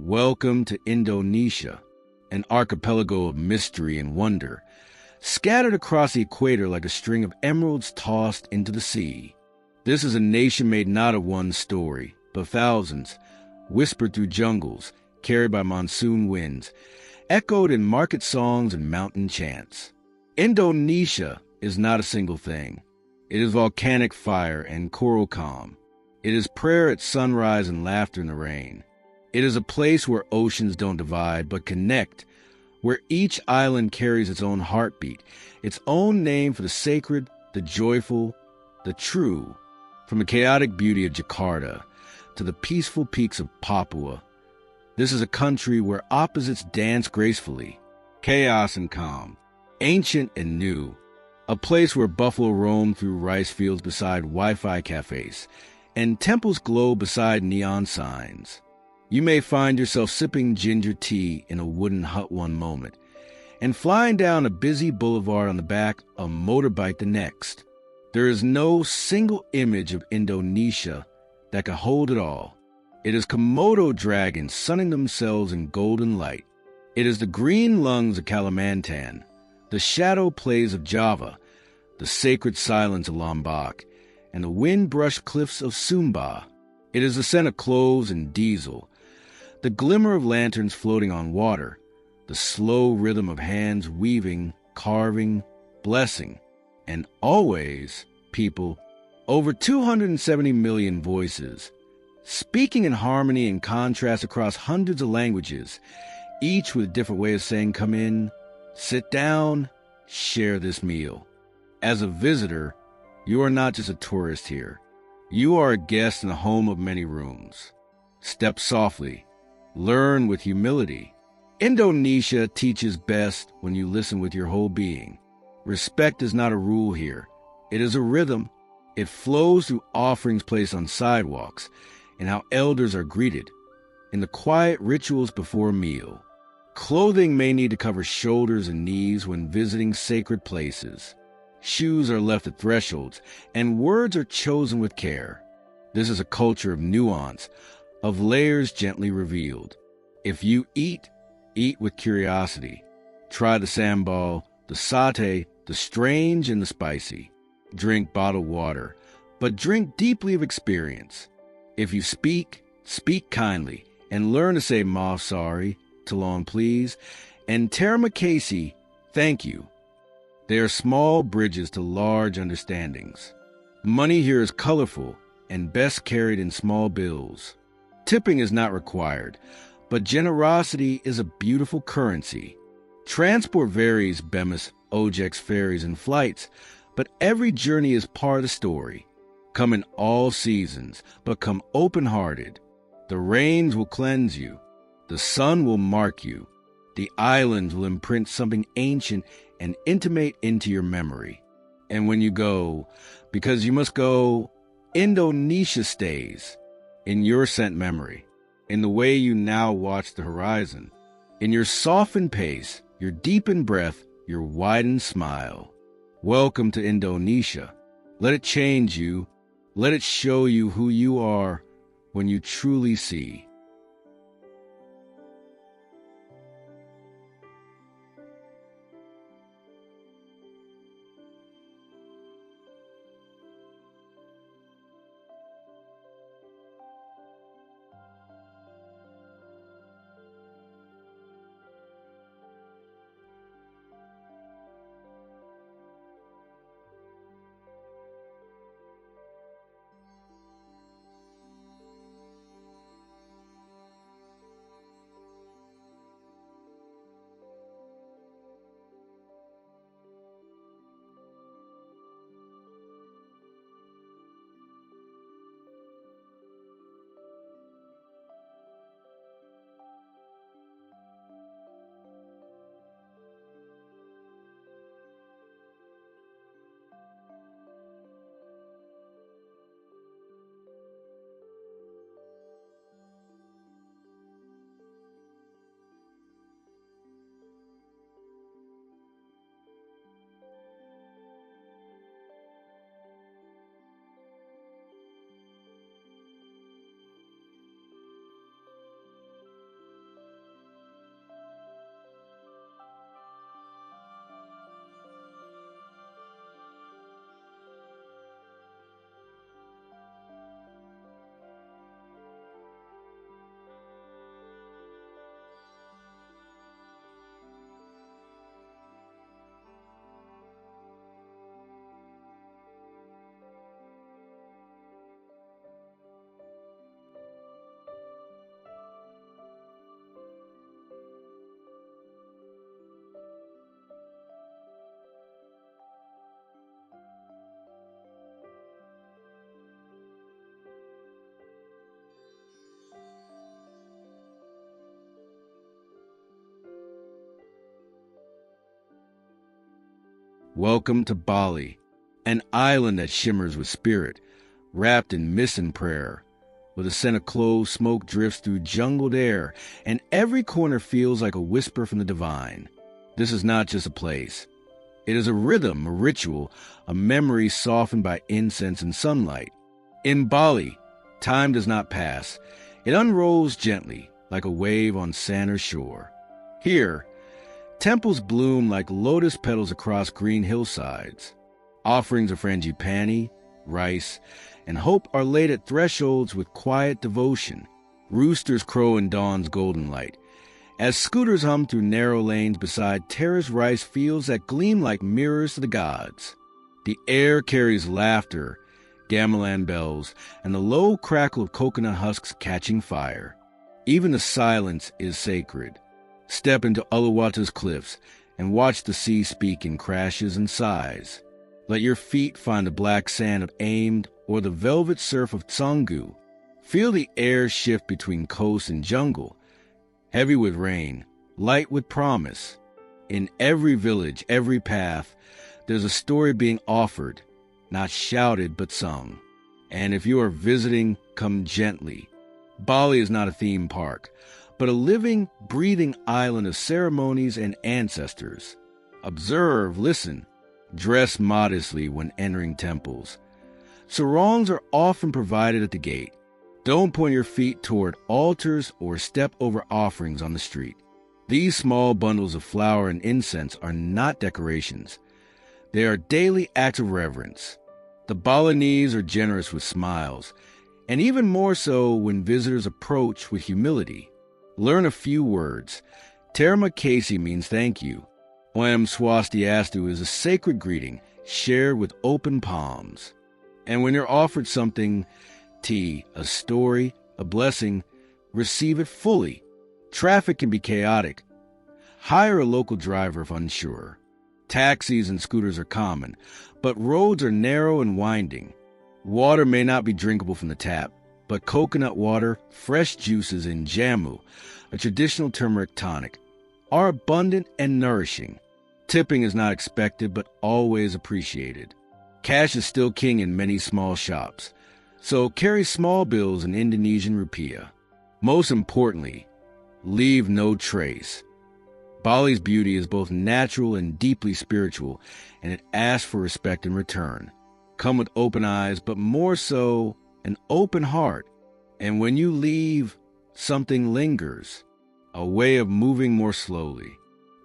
Welcome to Indonesia, an archipelago of mystery and wonder, scattered across the equator like a string of emeralds tossed into the sea. This is a nation made not of one story, but thousands, whispered through jungles, carried by monsoon winds, echoed in market songs and mountain chants. Indonesia is not a single thing. It is volcanic fire and coral calm. It is prayer at sunrise and laughter in the rain. It is a place where oceans don't divide but connect, where each island carries its own heartbeat, its own name for the sacred, the joyful, the true. From the chaotic beauty of Jakarta to the peaceful peaks of Papua, this is a country where opposites dance gracefully, chaos and calm, ancient and new, a place where buffalo roam through rice fields beside Wi-Fi cafes, and temples glow beside neon signs. You may find yourself sipping ginger tea in a wooden hut one moment, and flying down a busy boulevard on the back of a motorbike the next. There is no single image of Indonesia that can hold it all. It is Komodo dragons sunning themselves in golden light. It is the green lungs of Kalimantan, the shadow plays of Java, the sacred silence of Lombok, and the wind-brushed cliffs of Sumbawa. It is the scent of cloves and diesel, the glimmer of lanterns floating on water, the slow rhythm of hands weaving, carving, blessing, and always, people, over 270 million voices, speaking in harmony and contrast across hundreds of languages, each with a different way of saying come in, sit down, share this meal. As a visitor, you are not just a tourist here. You are a guest in a home of many rooms. Step softly. Learn with humility. Indonesia teaches best when you listen with your whole being. Respect is not a rule here. It is a rhythm. It flows through offerings placed on sidewalks and how elders are greeted, in the quiet rituals before a meal. Clothing may need to cover shoulders and knees when visiting sacred places. Shoes are left at thresholds, and words are chosen with care. This is a culture of nuance, of layers gently revealed. If you eat, eat with curiosity. Try the sambal, the satay, the strange and the spicy. Drink bottled water, but drink deeply of experience. If you speak, speak kindly, and learn to say maaf sorry, talon please, and terima kasih, thank you. They are small bridges to large understandings. Money here is colorful and best carried in small bills. Tipping is not required, but generosity is a beautiful currency. Transport varies, Bemis, Ojex ferries, and flights, but every journey is part of the story. Come in all seasons, but come open-hearted. The rains will cleanse you. The sun will mark you. The islands will imprint something ancient and intimate into your memory. And when you go, because you must go, Indonesia stays. In your scent memory, in the way you now watch the horizon, in your softened pace, your deepened breath, your widened smile. Welcome to Indonesia. Let it change you. Let it show you who you are when you truly see. Welcome to Bali, an island that shimmers with spirit, wrapped in mist and prayer, where the scent of clove smoke drifts through jungled air, and every corner feels like a whisper from the divine. This is not just a place. It is a rhythm, a ritual, a memory softened by incense and sunlight. In Bali, time does not pass. It unrolls gently, like a wave on sand or shore. Here, temples bloom like lotus petals across green hillsides. Offerings of frangipani, rice, and hope are laid at thresholds with quiet devotion. Roosters crow in dawn's golden light, as scooters hum through narrow lanes beside terraced rice fields that gleam like mirrors to the gods. The air carries laughter, gamelan bells, and the low crackle of coconut husks catching fire. Even the silence is sacred. Step into Uluwatu's cliffs and watch the sea speak in crashes and sighs. Let your feet find the black sand of Aimed or the velvet surf of Tsungu. Feel the air shift between coast and jungle, heavy with rain, light with promise. In every village, every path, there's a story being offered, not shouted but sung. And if you are visiting, come gently. Bali is not a theme park, but a living, breathing island of ceremonies and ancestors. Observe, listen, dress modestly when entering temples. Sarongs are often provided at the gate. Don't point your feet toward altars or step over offerings on the street. These small bundles of flour and incense are not decorations. They are daily acts of reverence. The Balinese are generous with smiles, and even more so when visitors approach with humility. Learn a few words. Terima kasih means thank you. Om Swastiastu is a sacred greeting shared with open palms. And when you're offered something, tea, a story, a blessing, receive it fully. Traffic can be chaotic. Hire a local driver if unsure. Taxis and scooters are common, but roads are narrow and winding. Water may not be drinkable from the tap, but coconut water, fresh juices, and jamu, a traditional turmeric tonic, are abundant and nourishing. Tipping is not expected, but always appreciated. Cash is still king in many small shops, so carry small bills in Indonesian rupiah. Most importantly, leave no trace. Bali's beauty is both natural and deeply spiritual, and it asks for respect in return. Come with open eyes, but more so, an open heart. And when you leave, something lingers. A way of moving more slowly.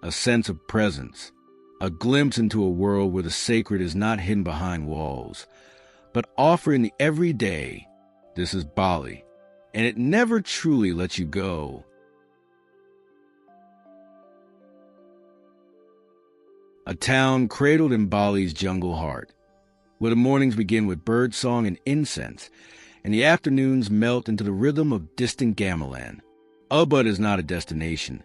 A sense of presence. A glimpse into a world where the sacred is not hidden behind walls, but offering the everyday. This is Bali, and it never truly lets you go. A town cradled in Bali's jungle heart, where the mornings begin with birdsong and incense, and the afternoons melt into the rhythm of distant gamelan. Ubud is not a destination.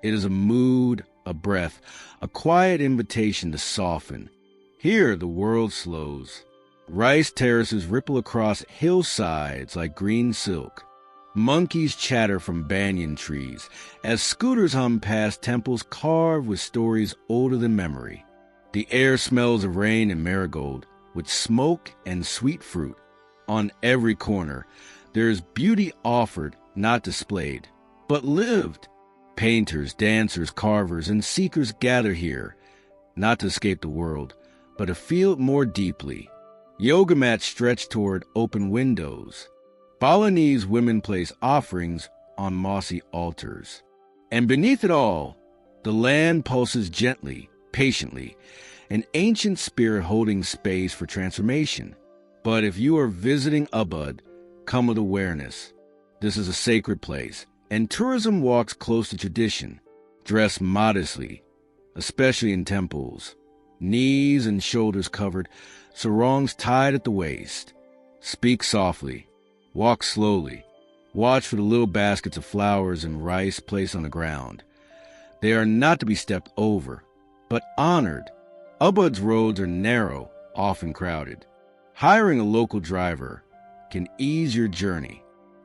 It is a mood, a breath, a quiet invitation to soften. Here the world slows. Rice terraces ripple across hillsides like green silk. Monkeys chatter from banyan trees as scooters hum past temples carved with stories older than memory. The air smells of rain and marigold, with smoke and sweet fruit. On every corner, there is beauty offered, not displayed, but lived. Painters, dancers, carvers, and seekers gather here, not to escape the world, but to feel it more deeply. Yoga mats stretch toward open windows. Balinese women place offerings on mossy altars. And beneath it all, the land pulses gently, patiently, an ancient spirit holding space for transformation. But if you are visiting Ubud, come with awareness. This is a sacred place, and tourism walks close to tradition. Dress modestly, especially in temples. Knees and shoulders covered, sarongs tied at the waist. Speak softly. Walk slowly. Watch for the little baskets of flowers and rice placed on the ground. They are not to be stepped over, but honored. Ubud's roads are narrow, often crowded. Hiring a local driver can ease your journey.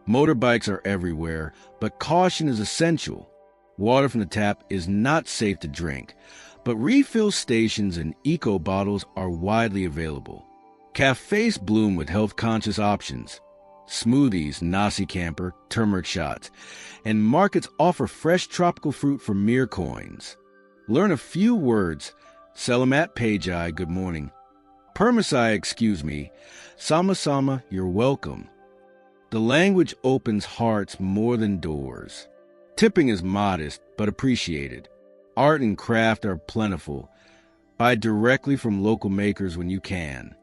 Motorbikes are everywhere, but caution is essential. Water from the tap is not safe to drink, But refill stations and eco bottles are widely available. Cafes bloom with health-conscious options. Smoothies, nasi campur, turmeric shots, and markets offer fresh tropical fruit for mere coins. Learn a few words. Selamat pagi, good morning. Permisai, excuse me. Sama-sama, you're welcome. The language opens hearts more than doors. Tipping is modest, but appreciated. Art and craft are plentiful. Buy directly from local makers when you can,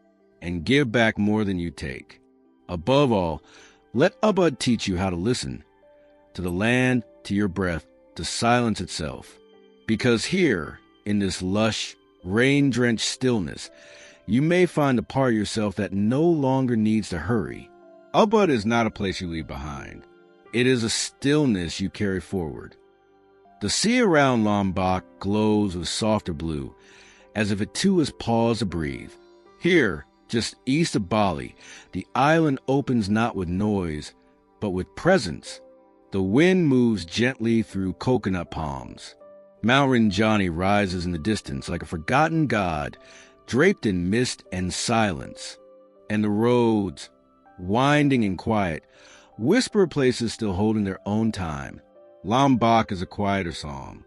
and give back more than you take. Above all, let Ubud teach you how to listen, to the land, to your breath, to silence itself. Because here, in this lush, rain-drenched stillness, you may find a part of yourself that no longer needs to hurry. Ubud is not a place you leave behind. It is a stillness you carry forward. The sea around Lombok glows with softer blue, as if it too has paused to breathe. Here, just east of Bali, the island opens not with noise, but with presence. The wind moves gently through coconut palms. Mount Rinjani rises in the distance like a forgotten god, draped in mist and silence. And the roads, winding and quiet, whisper places still holding their own time. Lombok is a quieter song.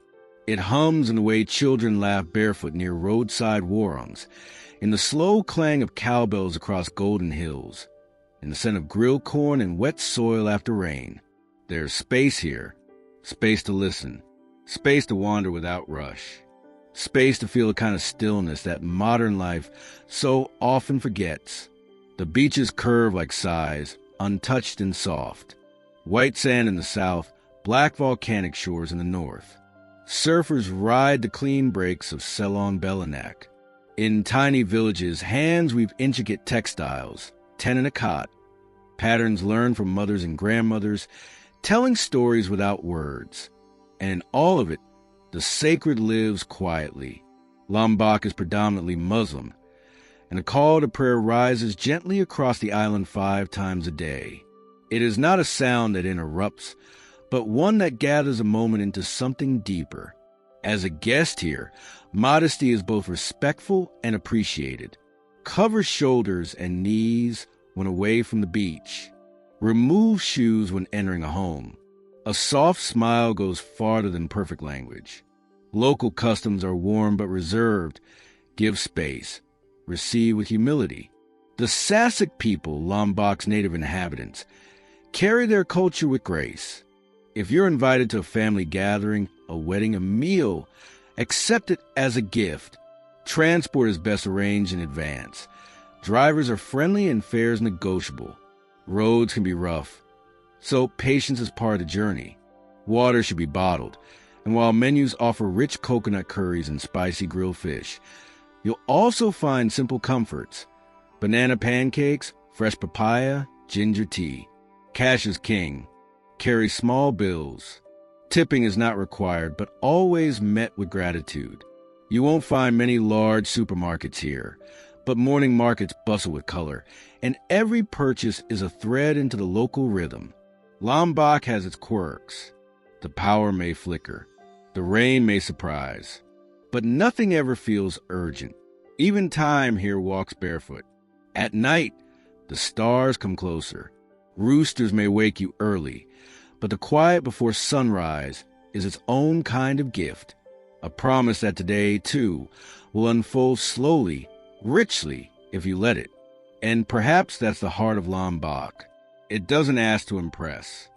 It hums in the way children laugh barefoot near roadside warums, in the slow clang of cowbells across golden hills, in the scent of grilled corn and wet soil after rain. There's space here, space to listen, space to wander without rush, space to feel a kind of stillness that modern life so often forgets. The beaches curve like sighs, untouched and soft. White sand in the south, black volcanic shores in the north. Surfers ride the clean breaks of Selong Belanak. In tiny villages, hands weave intricate textiles, 10 in a cot. Patterns learned from mothers and grandmothers, telling stories without words. And in all of it, the sacred lives quietly. Lombok is predominantly Muslim, and a call to prayer rises gently across the island 5 times a day. It is not a sound that interrupts, but one that gathers a moment into something deeper. As a guest here, modesty is both respectful and appreciated. Cover shoulders and knees when away from the beach. Remove shoes when entering a home. A soft smile goes farther than perfect language. Local customs are warm but reserved. Give space. Receive with humility. The Sasak people, Lombok's native inhabitants, carry their culture with grace. If you're invited to a family gathering, a wedding, a meal, accept it as a gift. Transport is best arranged in advance. Drivers are friendly and fares negotiable. Roads can be rough, so patience is part of the journey. Water should be bottled, and while menus offer rich coconut curries and spicy grilled fish, you'll also find simple comforts: banana pancakes, fresh papaya, ginger tea. Cash is king. Carry small bills. Tipping is not required, but always met with gratitude. You won't find many large supermarkets here, but morning markets bustle with color, and every purchase is a thread into the local rhythm. Lombok has its quirks. The power may flicker. The rain may surprise. But nothing ever feels urgent. Even time here walks barefoot. At night, the stars come closer. Roosters may wake you early, but the quiet before sunrise is its own kind of gift, a promise that today, too, will unfold slowly, richly, if you let it. And perhaps that's the heart of Lombok. It doesn't ask to impress.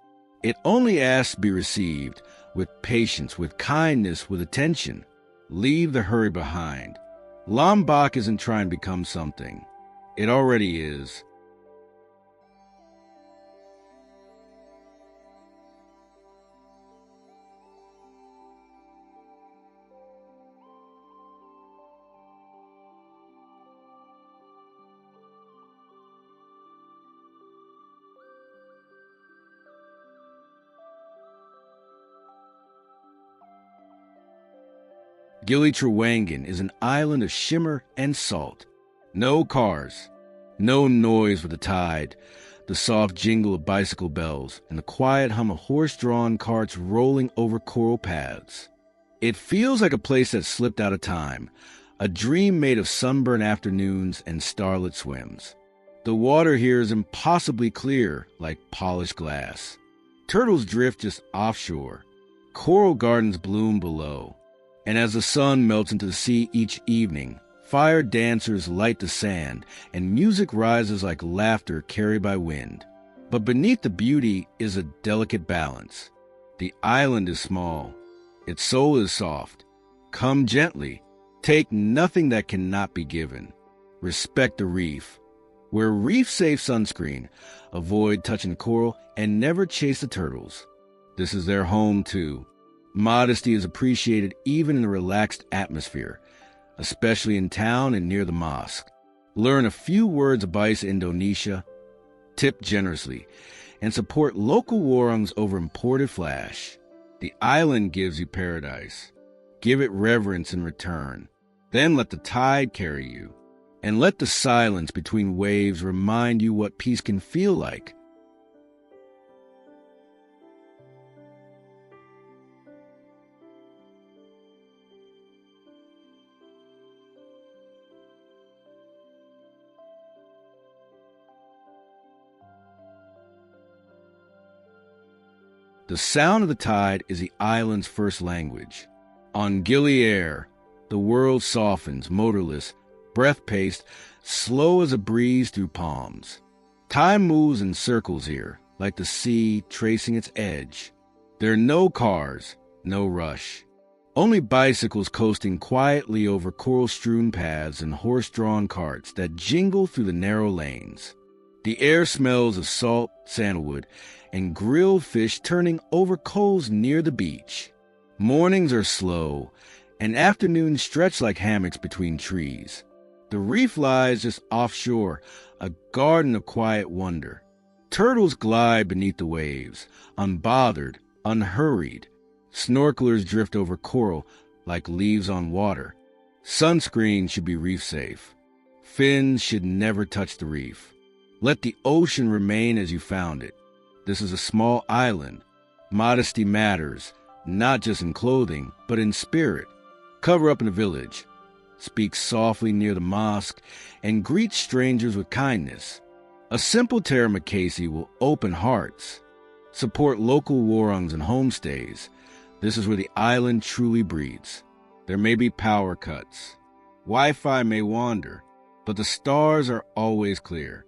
It only asks to be received with patience, with kindness, with attention. Leave the hurry behind. Lombok isn't trying to become something. It already is. Gili Trawangan is an island of shimmer and salt. No cars, no noise with the tide, the soft jingle of bicycle bells, and the quiet hum of horse-drawn carts rolling over coral paths. It feels like a place that slipped out of time, a dream made of sunburned afternoons and starlit swims. The water here is impossibly clear, like polished glass. Turtles drift just offshore. Coral gardens bloom below. And as the sun melts into the sea each evening, fire dancers light the sand, and music rises like laughter carried by wind. But beneath the beauty is a delicate balance. The island is small. Its soul is soft. Come gently. Take nothing that cannot be given. Respect the reef. Wear reef-safe sunscreen. Avoid touching coral and never chase the turtles. This is their home, too. Modesty is appreciated even in a relaxed atmosphere, especially in town and near the mosque. Learn a few words of Bahasa Indonesia, tip generously, and support local warangs over imported flash. The island gives you paradise. Give it reverence in return. Then let the tide carry you, and let the silence between waves remind you what peace can feel like. The sound of the tide is the island's first language. On Gili Air, the world softens, motorless, breath-paced, slow as a breeze through palms. Time moves in circles here, like the sea tracing its edge. There are no cars, no rush. Only bicycles coasting quietly over coral-strewn paths and horse-drawn carts that jingle through the narrow lanes. The air smells of salt, sandalwood, and grilled fish turning over coals near the beach. Mornings are slow, and afternoons stretch like hammocks between trees. The reef lies just offshore, a garden of quiet wonder. Turtles glide beneath the waves, unbothered, unhurried. Snorkelers drift over coral like leaves on water. Sunscreen should be reef-safe. Fins should never touch the reef. Let the ocean remain as you found it. This is a small island. Modesty matters, not just in clothing, but in spirit. Cover up in a village. Speak softly near the mosque, and greet strangers with kindness. A simple taramacasi will open hearts. Support local warangs and homestays. This is where the island truly breathes. There may be power cuts. Wi-Fi may wander, but the stars are always clear.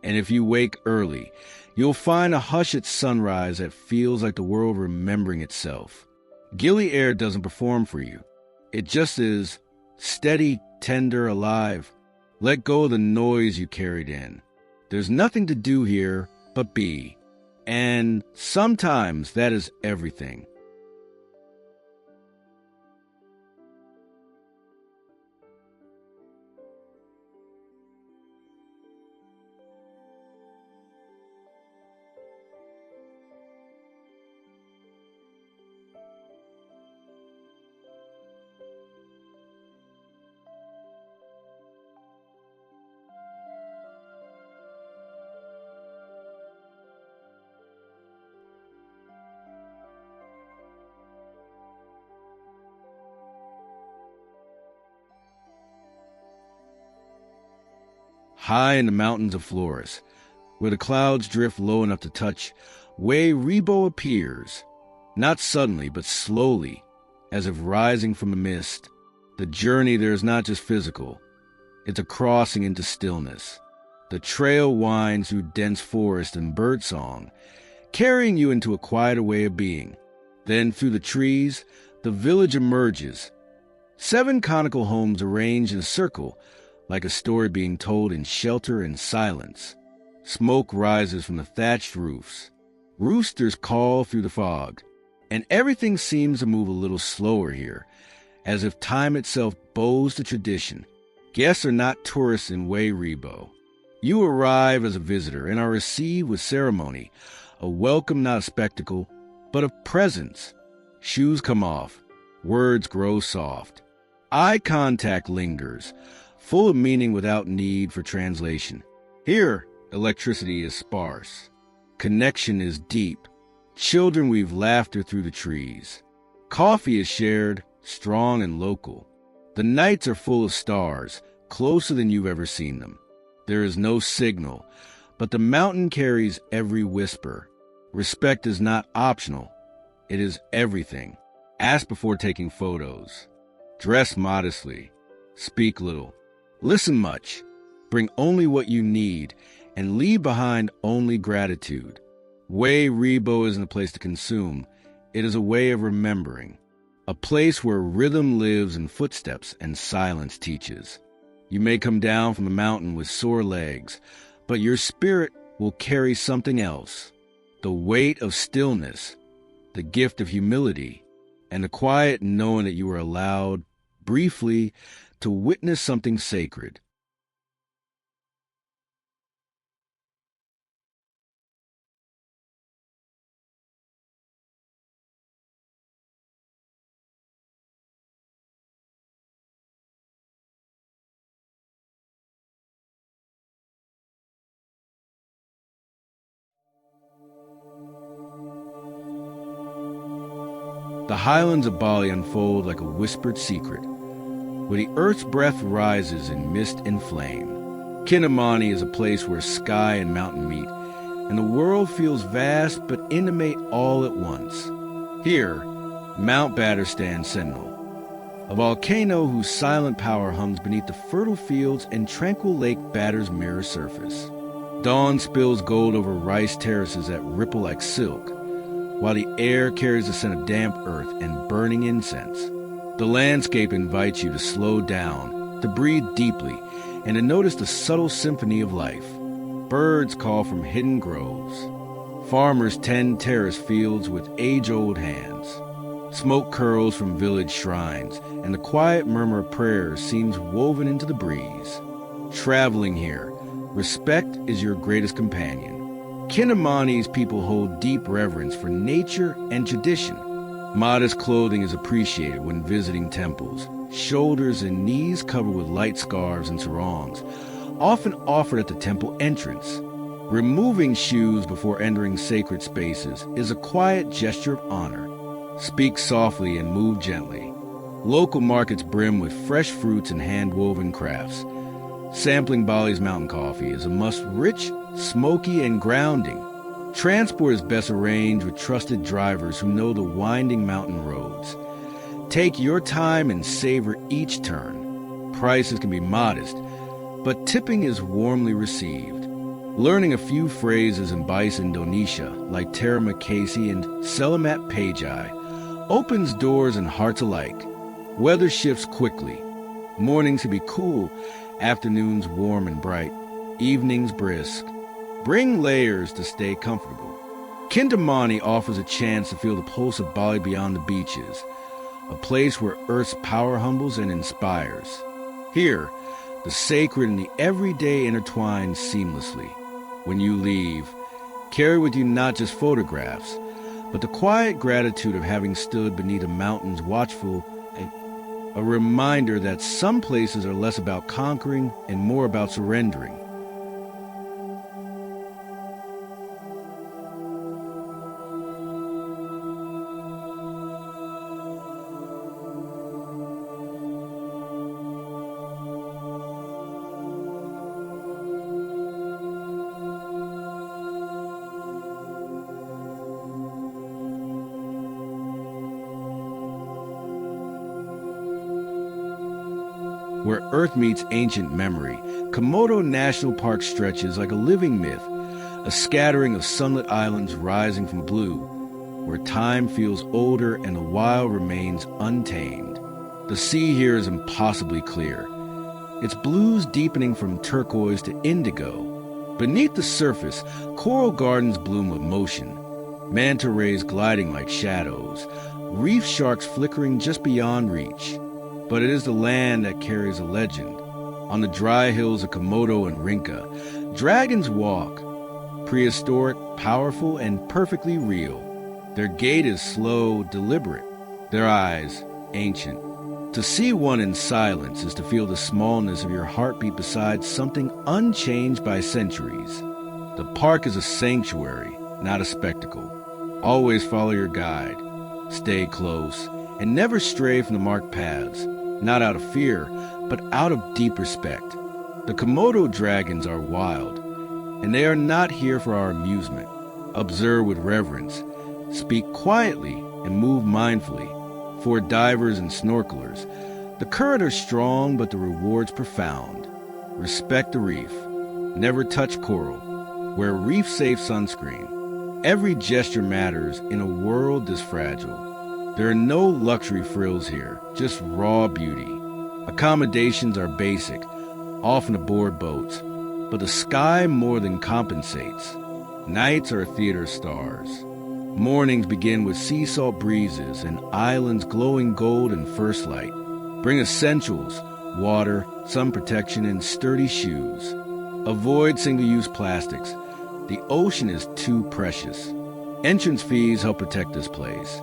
And if you wake early, you'll find a hush at sunrise that feels like the world remembering itself. Gili Air doesn't perform for you. It just is steady, tender, alive. Let go of the noise you carried in. There's nothing to do here but be. And sometimes that is everything. High in the mountains of Flores, where the clouds drift low enough to touch, Wae Rebo appears, not suddenly but slowly, as if rising from a mist. The journey there is not just physical, it's a crossing into stillness. The trail winds through dense forest and birdsong, carrying you into a quieter way of being. Then through the trees, the village emerges. 7 conical homes arranged in a circle, like a story being told in shelter and silence. Smoke rises from the thatched roofs. Roosters call through the fog. And everything seems to move a little slower here, as if time itself bows to tradition. Guests are not tourists in Wae Rebo. You arrive as a visitor and are received with ceremony, a welcome not a spectacle, but a presence. Shoes come off. Words grow soft. Eye contact lingers, full of meaning without need for translation. Here, electricity is sparse. Connection is deep. Children weave laughter through the trees. Coffee is shared, strong and local. The nights are full of stars, closer than you've ever seen them. There is no signal, but the mountain carries every whisper. Respect is not optional. It is everything. Ask before taking photos. Dress modestly. Speak little. Listen much. Bring only what you need, and leave behind only gratitude. Wae Rebo isn't a place to consume. It is a way of remembering. A place where rhythm lives in footsteps and silence teaches. You may come down from the mountain with sore legs, but your spirit will carry something else. The weight of stillness, the gift of humility, and the quiet knowing that you are allowed, briefly, to witness something sacred. The highlands of Bali unfold like a whispered secret, where the earth's breath rises in mist and flame. Kintamani is a place where sky and mountain meet, and the world feels vast but intimate all at once. Here, Mount Badr stands sentinel, a volcano whose silent power hums beneath the fertile fields and tranquil Lake Badr's mirror surface. Dawn spills gold over rice terraces that ripple like silk, while the air carries the scent of damp earth and burning incense. The landscape invites you to slow down, to breathe deeply, and to notice the subtle symphony of life. Birds call from hidden groves. Farmers tend terrace fields with age-old hands. Smoke curls from village shrines, and the quiet murmur of prayers seems woven into the breeze. Traveling here, respect is your greatest companion. Kintamani's people hold deep reverence for nature and tradition. Modest clothing is appreciated when visiting temples. Shoulders and knees covered with light scarves and sarongs, often offered at the temple entrance. Removing shoes before entering sacred spaces is a quiet gesture of honor. Speak softly and move gently. Local markets brim with fresh fruits and hand-woven crafts. Sampling Bali's mountain coffee is a must, rich, smoky, and grounding. Transport is best arranged with trusted drivers who know the winding mountain roads. Take your time and savor each turn. Prices can be modest, but tipping is warmly received. Learning a few phrases in Bahasa Indonesia, like Terima Kasih and Selamat Pagi, opens doors and hearts alike. Weather shifts quickly. Mornings can be cool, afternoons warm and bright, evenings brisk. Bring layers to stay comfortable. Kintamani offers a chance to feel the pulse of Bali beyond the beaches, a place where Earth's power humbles and inspires. Here, the sacred and the everyday intertwine seamlessly. When you leave, carry with you not just photographs, but the quiet gratitude of having stood beneath a mountain's watchful, a reminder that some places are less about conquering and more about surrendering. Where Earth meets ancient memory, Komodo National Park stretches like a living myth, a scattering of sunlit islands rising from blue, where time feels older and the wild remains untamed. The sea here is impossibly clear, its blues deepening from turquoise to indigo. Beneath the surface, coral gardens bloom with motion, manta rays gliding like shadows, reef sharks flickering just beyond reach. But it is the land that carries a legend. On the dry hills of Komodo and Rinca, dragons walk, prehistoric, powerful, and perfectly real. Their gait is slow, deliberate, their eyes ancient. To see one in silence is to feel the smallness of your heartbeat beside something unchanged by centuries. The park is a sanctuary, not a spectacle. Always follow your guide. Stay close and never stray from the marked paths, not out of fear, but out of deep respect. The Komodo dragons are wild, and they are not here for our amusement. Observe with reverence, speak quietly, and move mindfully. For divers and snorkelers, the current are strong, but the rewards profound. Respect the reef. Never touch coral. Wear reef-safe sunscreen. Every gesture matters in a world this fragile. There are no luxury frills here, just raw beauty. Accommodations are basic, often aboard boats, but the sky more than compensates. Nights are theater stars. Mornings begin with sea salt breezes and islands glowing gold in first light. Bring essentials, water, sun protection, and sturdy shoes. Avoid single-use plastics. The ocean is too precious. Entrance fees help protect this place.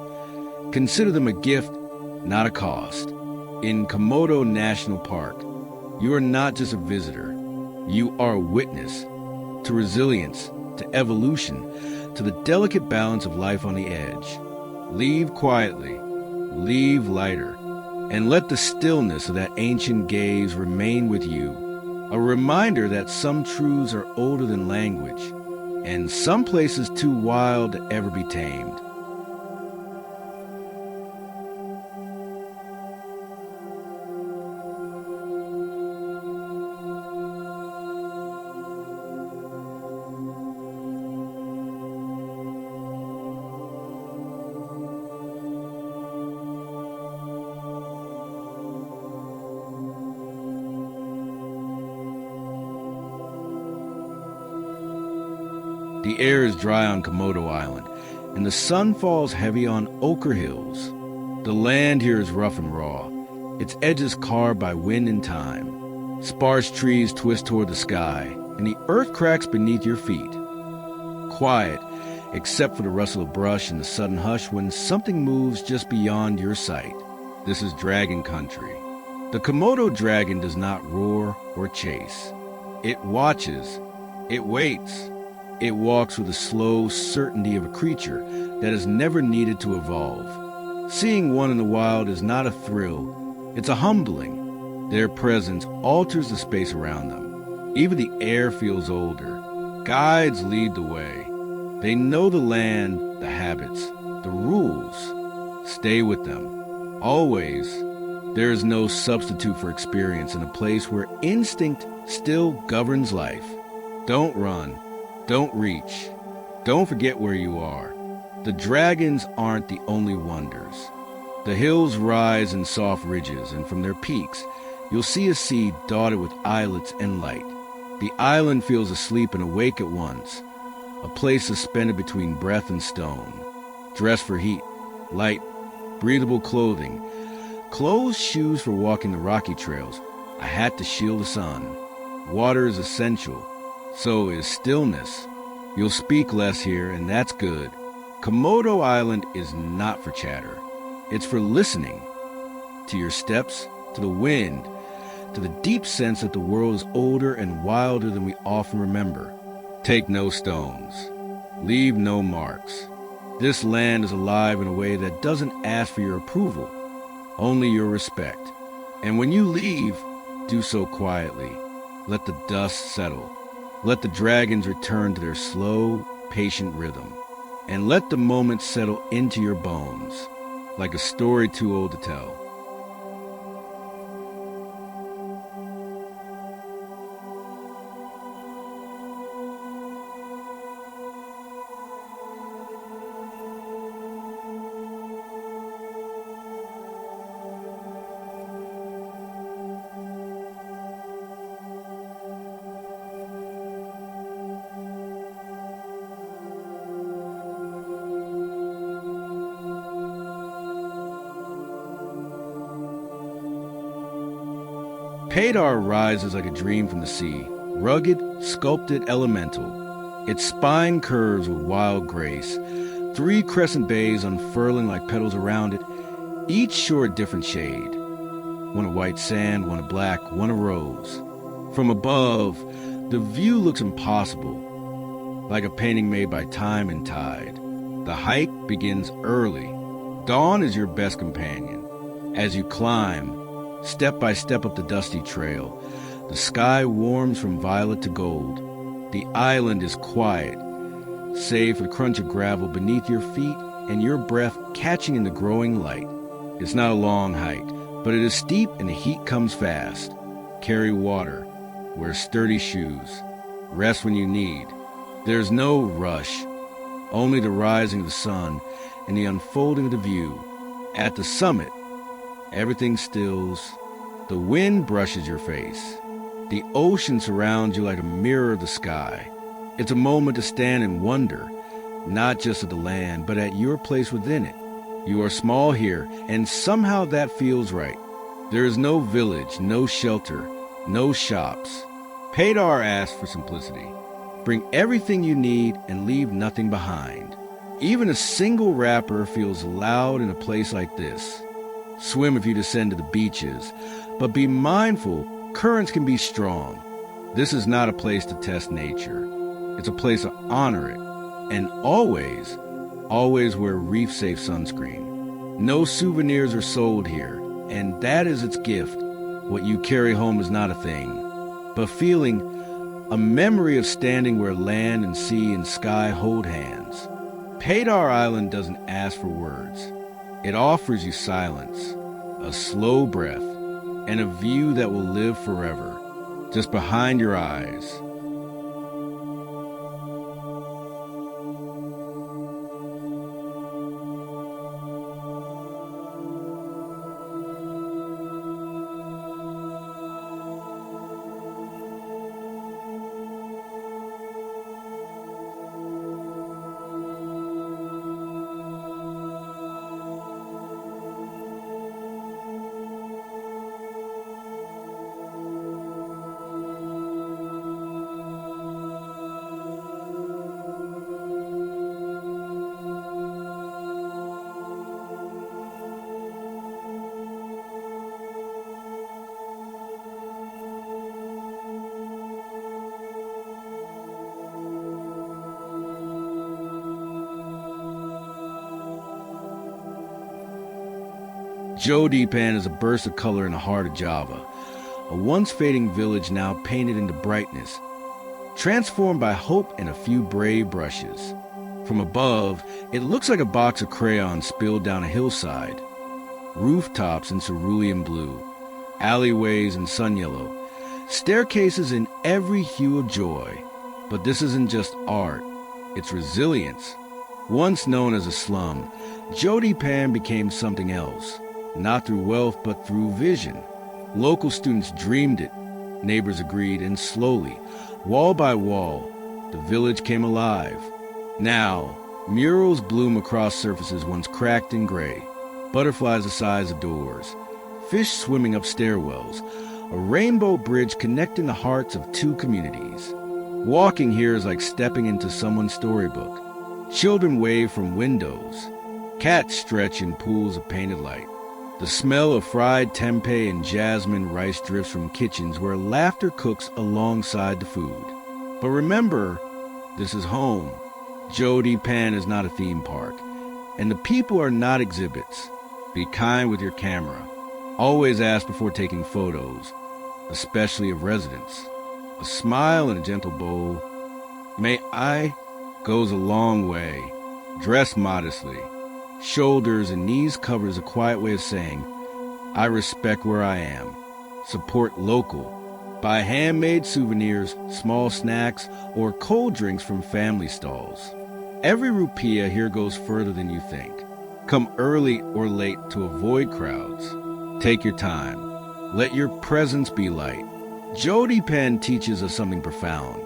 Consider them a gift, not a cost. In Komodo National Park, you are not just a visitor. You are a witness to resilience, to evolution, to the delicate balance of life on the edge. Leave quietly, leave lighter, and let the stillness of that ancient gaze remain with you. A reminder that some truths are older than language, and some places too wild to ever be tamed. The air is dry on Komodo Island, and the sun falls heavy on ochre hills. The land here is rough and raw, its edges carved by wind and time. Sparse trees twist toward the sky, and the earth cracks beneath your feet. Quiet, except for the rustle of brush and the sudden hush when something moves just beyond your sight. This is dragon country. The Komodo dragon does not roar or chase. It watches. It waits. It walks with the slow certainty of a creature that has never needed to evolve. Seeing one in the wild is not a thrill, it's a humbling. Their presence alters the space around them. Even the air feels older. Guides lead the way. They know the land, the habits, the rules. Stay with them. Always. There is no substitute for experience in a place where instinct still governs life. Don't run. Don't reach. Don't forget where you are. The dragons aren't the only wonders. The hills rise in soft ridges, and from their peaks, you'll see a sea dotted with islets and light. The island feels asleep and awake at once, a place suspended between breath and stone. Dress for heat, light, breathable clothing, closed shoes for walking the rocky trails, a hat to shield the sun. Water is essential. So is stillness. You'll speak less here, and that's good. Komodo Island is not for chatter. It's for listening. To your steps, to the wind, to the deep sense that the world is older and wilder than we often remember. Take no stones. Leave no marks. This land is alive in a way that doesn't ask for your approval, only your respect. And when you leave, do so quietly. Let the dust settle. Let the dragons return to their slow, patient rhythm. And let the moments settle into your bones, like a story too old to tell. Padar rises like a dream from the sea, rugged, sculpted, elemental. Its spine curves with wild grace, 3 crescent bays unfurling like petals around it, each shore a different shade. One a white sand, one a black, one a rose. From above, the view looks impossible, like a painting made by time and tide. The hike begins early. Dawn is your best companion. As you climb, step by step up the dusty trail, the sky warms from violet to gold. The island is quiet, save for the crunch of gravel beneath your feet and your breath catching in the growing light. It's not a long hike, but it is steep and the heat comes fast. Carry water, wear sturdy shoes, rest when you need. There's no rush, only the rising of the sun and the unfolding of the view. At the summit, everything stills. The wind brushes your face. The ocean surrounds you like a mirror of the sky. It's a moment to stand and wonder, not just at the land, but at your place within it. You are small here, and somehow that feels right. There is no village, no shelter, no shops. Padar asks for simplicity. Bring everything you need and leave nothing behind. Even a single wrapper feels loud in a place like this. Swim if you descend to the beaches, but be mindful, currents can be strong. This is not a place to test nature. It's a place to honor it. And always wear reef-safe sunscreen. No souvenirs are sold here, and that is its gift. What you carry home is not a thing, but feeling, a memory of standing where land and sea and sky hold hands. Padar Island doesn't ask for words. It offers you silence, a slow breath, and a view that will live forever, just behind your eyes. Jodipan is a burst of color in the heart of Java, a once fading village now painted into brightness, transformed by hope and a few brave brushes. From above, it looks like a box of crayons spilled down a hillside. Rooftops in cerulean blue, alleyways in sun yellow, staircases in every hue of joy. But this isn't just art, it's resilience. Once known as a slum, Jodipan became something else. Not through wealth, but through vision. Local students dreamed it, neighbors agreed, and slowly, wall by wall, the village came alive. Now, murals bloom across surfaces once cracked and gray, butterflies the size of doors, fish swimming up stairwells, a rainbow bridge connecting the hearts of two communities. Walking here is like stepping into someone's storybook. Children wave from windows. Cats stretch in pools of painted light. The smell of fried tempeh and jasmine rice drifts from kitchens where laughter cooks alongside the food. But remember, this is home. Jodipan is not a theme park, and the people are not exhibits. Be kind with your camera. Always ask before taking photos, especially of residents. A smile and a gentle bow. May I goes a long way. Dress modestly. Shoulders and knees covers a quiet way of saying, I respect where I am. Support local. Buy handmade souvenirs, small snacks, or cold drinks from family stalls. Every rupiah here goes further than you think. Come early or late to avoid crowds. Take your time. Let your presence be light. Jodipan teaches us something profound.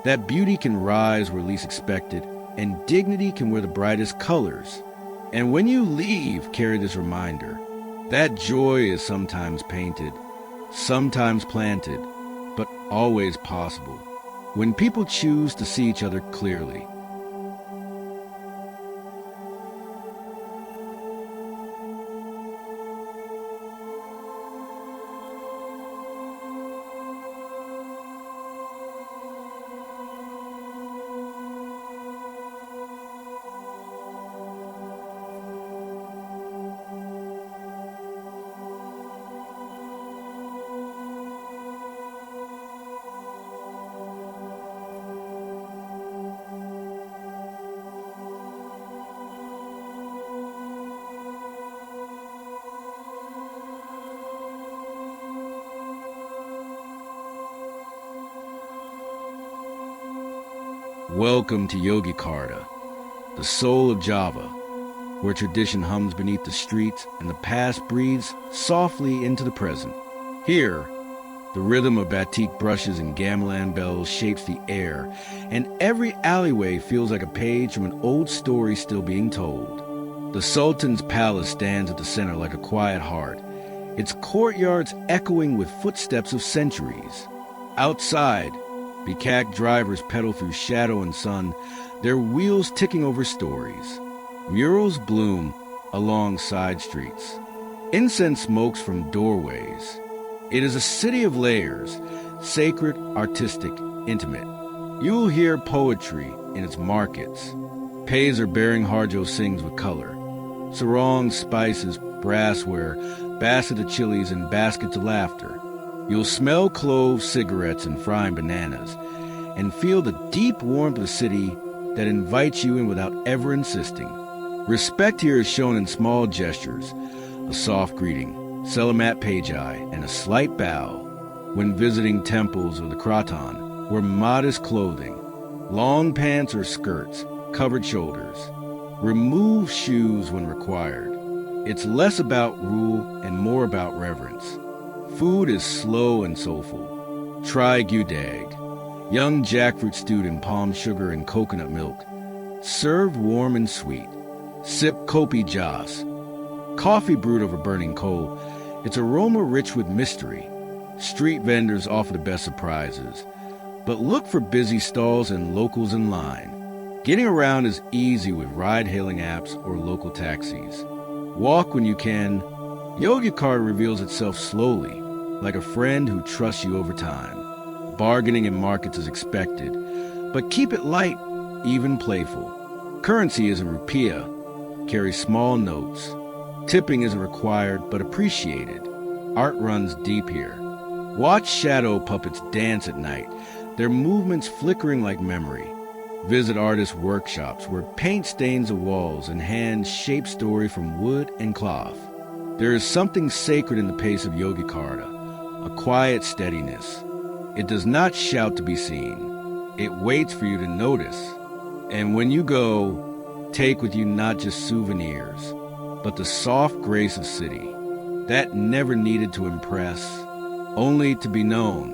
That beauty can rise where least expected, and dignity can wear the brightest colors. And when you leave, carry this reminder. That joy is sometimes painted, sometimes planted, but always possible. When people choose to see each other clearly. Welcome to Yogyakarta, the soul of Java, where tradition hums beneath the streets and the past breathes softly into the present. Here, the rhythm of batik brushes and gamelan bells shapes the air, and every alleyway feels like a page from an old story still being told. The Sultan's palace stands at the center like a quiet heart, its courtyards echoing with footsteps of centuries. Outside, Bikak drivers pedal through shadow and sun, their wheels ticking over stories. Murals bloom along side streets. Incense smokes from doorways. It is a city of layers, sacred, artistic, intimate. You will hear poetry in its markets. Pays are bearing Harjo sings with color. Sarong spices, brassware, basket of chilies, and baskets of laughter. You'll smell cloves, cigarettes, and frying bananas, and feel the deep warmth of the city that invites you in without ever insisting. Respect here is shown in small gestures, a soft greeting, selamat pagi, and a slight bow. When visiting temples or the kraton, wear modest clothing, long pants or skirts, covered shoulders. Remove shoes when required. It's less about rule and more about reverence. Food is slow and soulful. Try gyudag, young jackfruit stewed in palm sugar and coconut milk, served warm and sweet. Sip kopi jas, coffee brewed over burning coal. Its aroma rich with mystery. Street vendors offer the best surprises, but look for busy stalls and locals in line. Getting around is easy with ride-hailing apps or local taxis. Walk when you can. Yogyakarta reveals itself slowly, like a friend who trusts you over time. Bargaining in markets is expected, but keep it light, even playful. Currency isn't rupiah. Carry small notes. Tipping isn't required, but appreciated. Art runs deep here. Watch shadow puppets dance at night, their movements flickering like memory. Visit artist workshops where paint stains the walls and hands shape story from wood and cloth. There is something sacred in the pace of Yogyakarta, a quiet steadiness. It does not shout to be seen. It waits for you to notice. And when you go, take with you not just souvenirs, but the soft grace of city, that never needed to impress, only to be known.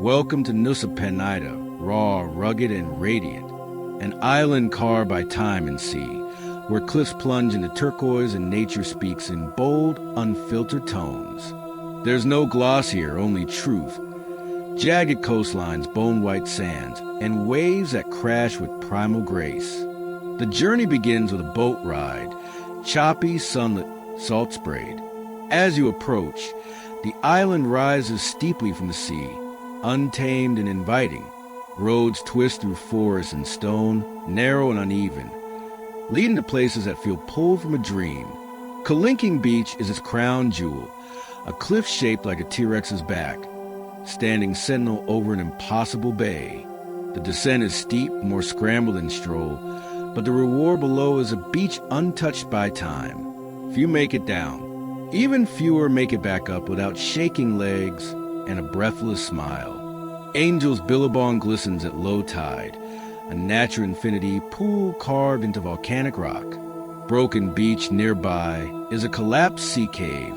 Welcome to Nusa Penida, raw, rugged, and radiant, an island carved by time and sea, where cliffs plunge into turquoise and nature speaks in bold, unfiltered tones. There's no gloss here, only truth. Jagged coastlines, bone-white sands, and waves that crash with primal grace. The journey begins with a boat ride, choppy, sunlit, salt-sprayed. As you approach, the island rises steeply from the sea, untamed and inviting. Roads twist through forest and stone, narrow and uneven, leading to places that feel pulled from a dream. Kalinking Beach is its crown jewel, a cliff shaped like a T-Rex's back, standing sentinel over an impossible bay. The descent is steep, more scramble than stroll, but the reward below is a beach untouched by time. Few make it down. Even fewer make it back up without shaking legs and a breathless smile. Angel's Billabong glistens at low tide, a natural infinity pool carved into volcanic rock. Broken Beach nearby is a collapsed sea cave,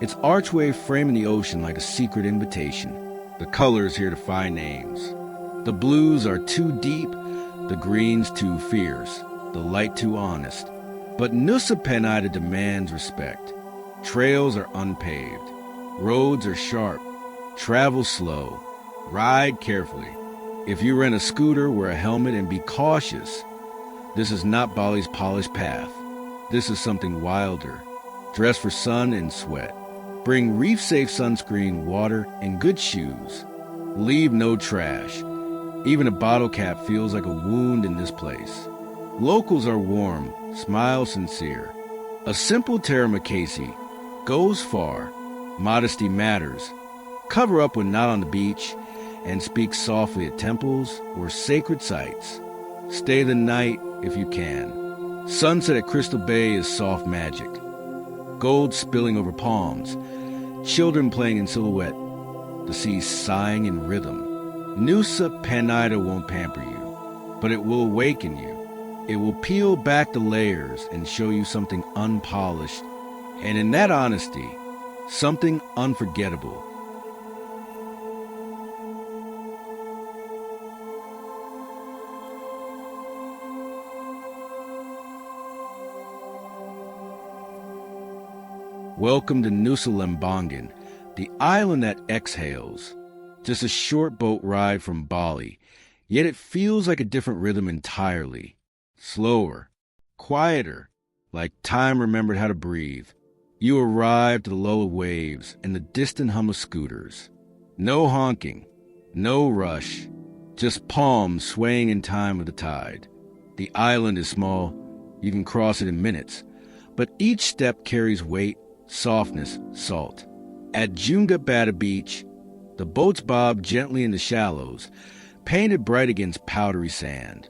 its archway framing the ocean like a secret invitation. The colors here defy names. The blues are too deep, the greens too fierce, the light too honest. But Nusa Penida demands respect. Trails are unpaved. Roads are sharp. Travel slow. Ride carefully. If you rent a scooter, wear a helmet and be cautious. This is not Bali's polished path. This is something wilder. Dress for sun and sweat. Bring reef-safe sunscreen, water, and good shoes. Leave no trash. Even a bottle cap feels like a wound in this place. Locals are warm, smile sincere. A simple taramacase goes far. Modesty matters. Cover up when not on the beach and speak softly at temples or sacred sites. Stay the night if you can. Sunset at Crystal Bay is soft magic. Gold spilling over palms. Children playing in silhouette. The sea sighing in rhythm. Nusa Penida won't pamper you, but it will awaken you. It will peel back the layers and show you something unpolished, and in that honesty, something unforgettable. Welcome to Nusa Lembongan, the island that exhales. Just a short boat ride from Bali, yet it feels like a different rhythm entirely. Slower, quieter, like time remembered how to breathe. You arrive to the lull of waves and the distant hum of scooters. No honking, no rush, just palms swaying in time with the tide. The island is small, you can cross it in minutes, but each step carries weight, softness, salt. At Jodipan Beach, the boats bob gently in the shallows, painted bright against powdery sand.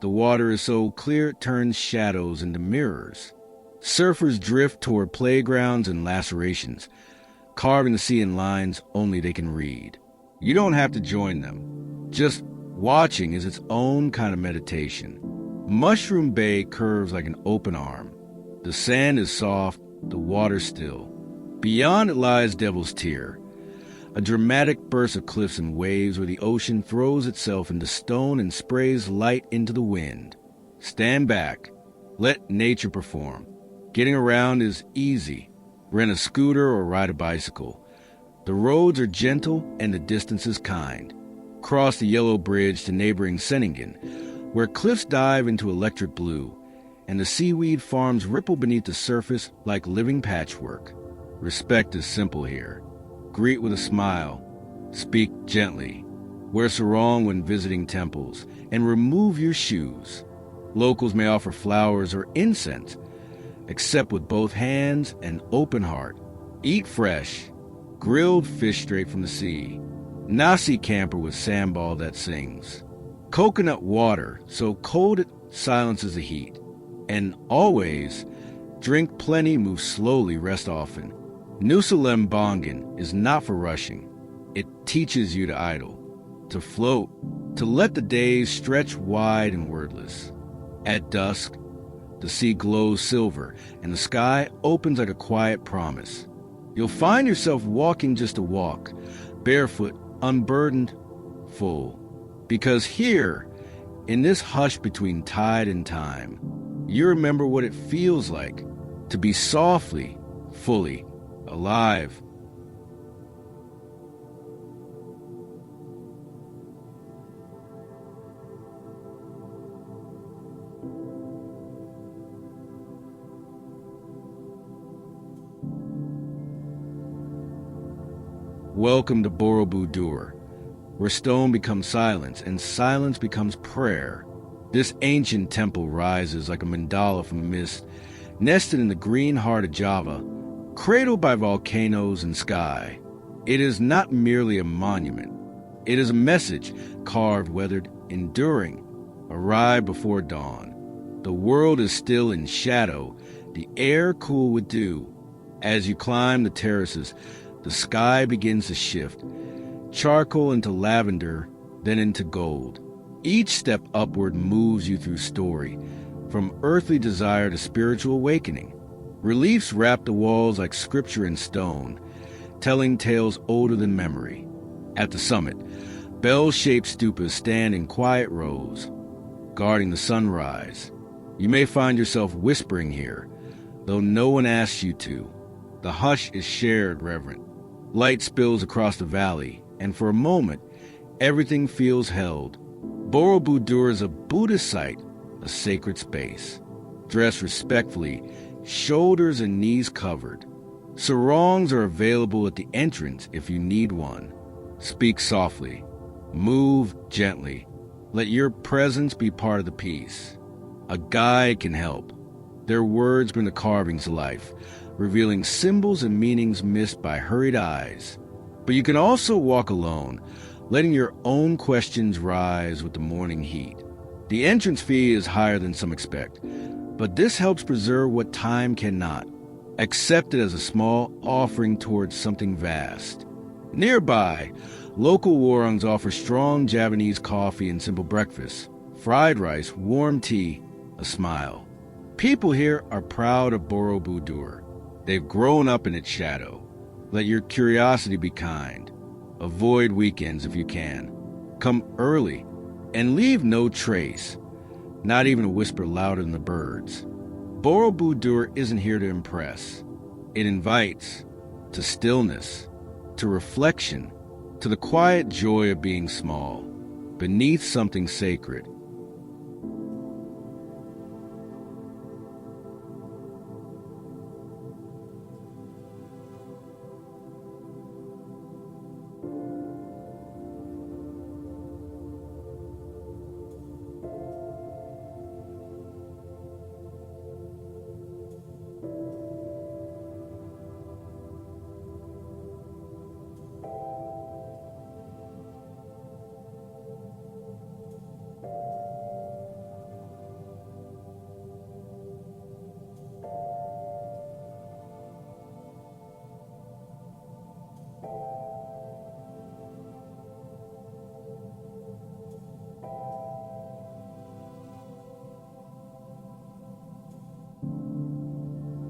The water is so clear it turns shadows into mirrors. Surfers drift toward playgrounds and lacerations, carving the sea in lines only they can read. You don't have to join them. Just watching is its own kind of meditation. Mushroom Bay curves like an open arm. The sand is soft, the water still. Beyond it lies Devil's Tear, a dramatic burst of cliffs and waves where the ocean throws itself into stone and sprays light into the wind. Stand back. Let nature perform. Getting around is easy. Rent a scooter or ride a bicycle. The roads are gentle and the distance is kind. Cross the yellow bridge to neighboring Seningen, where cliffs dive into electric blue, and the seaweed farms ripple beneath the surface like living patchwork. Respect is simple here. Greet with a smile. Speak gently. Wear sarong when visiting temples, and remove your shoes. Locals may offer flowers or incense. Accept with both hands and open heart. Eat fresh. Grilled fish straight from the sea. Nasi camper with sambal that sings. Coconut water, so cold it silences the heat. And always, drink plenty, move slowly, rest often. Nusa Lembongan is not for rushing. It teaches you to idle, to float, to let the days stretch wide and wordless. At dusk, the sea glows silver, and the sky opens like a quiet promise. You'll find yourself walking just to walk, barefoot, unburdened, full. Because here, in this hush between tide and time, you remember what it feels like to be softly, fully alive. Welcome to Borobudur, where stone becomes silence and silence becomes prayer. This ancient temple rises like a mandala from the mist, nested in the green heart of Java, cradled by volcanoes and sky. It is not merely a monument. It is a message, carved, weathered, enduring. Arrive before dawn. The world is still in shadow, the air cool with dew. As you climb the terraces, the sky begins to shift, charcoal into lavender, then into gold. Each step upward moves you through story, from earthly desire to spiritual awakening. Reliefs wrap the walls like scripture in stone, telling tales older than memory. At the summit, bell-shaped stupas stand in quiet rows, guarding the sunrise. You may find yourself whispering here, though no one asks you to. The hush is shared reverent. Light spills across the valley, and for a moment, everything feels held. Borobudur is a Buddhist site, a sacred space. Dress respectfully, shoulders and knees covered. Sarongs are available at the entrance if you need one. Speak softly. Move gently. Let your presence be part of the peace. A guide can help. Their words bring the carvings to life, revealing symbols and meanings missed by hurried eyes. But you can also walk alone, letting your own questions rise with the morning heat. The entrance fee is higher than some expect, but this helps preserve what time cannot. Accept it as a small offering towards something vast. Nearby, local warangs offer strong Javanese coffee and simple breakfast, fried rice, warm tea, a smile. People here are proud of Borobudur. They've grown up in its shadow. Let your curiosity be kind. Avoid weekends if you can. Come early and leave no trace, not even a whisper louder than the birds. Borobudur isn't here to impress. It invites to stillness, to reflection, to the quiet joy of being small, beneath something sacred.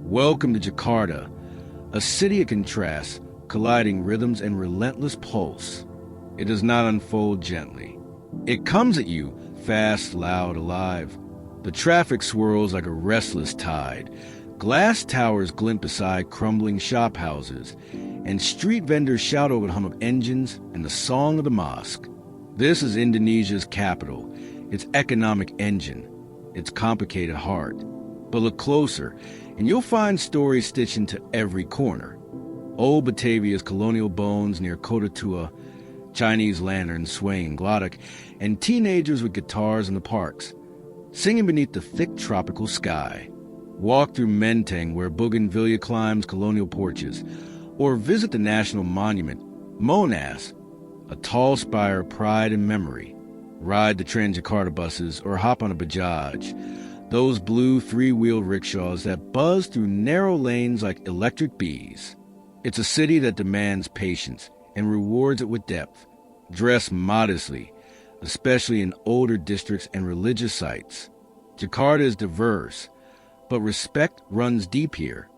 Welcome to Jakarta, a city of contrasts, colliding rhythms and relentless pulse. It does not unfold gently. It comes at you, fast, loud, alive. The traffic swirls like a restless tide. Glass towers glint beside crumbling shop houses, and street vendors shout over the hum of engines and the song of the mosque. This is Indonesia's capital, its economic engine, its complicated heart. But look closer, and you'll find stories stitched into every corner. Old Batavia's colonial bones near Kota Tua, Chinese lanterns swaying in Glodok, and teenagers with guitars in the parks, singing beneath the thick tropical sky. Walk through Menteng where bougainvillea climbs colonial porches, or visit the national monument, Monas, a tall spire of pride and memory. Ride the Transjakarta buses or hop on a Bajaj, those blue three-wheeled rickshaws that buzz through narrow lanes like electric bees. It's a city that demands patience and rewards it with depth. Dress modestly, especially in older districts and religious sites. Jakarta is diverse, but respect runs deep here.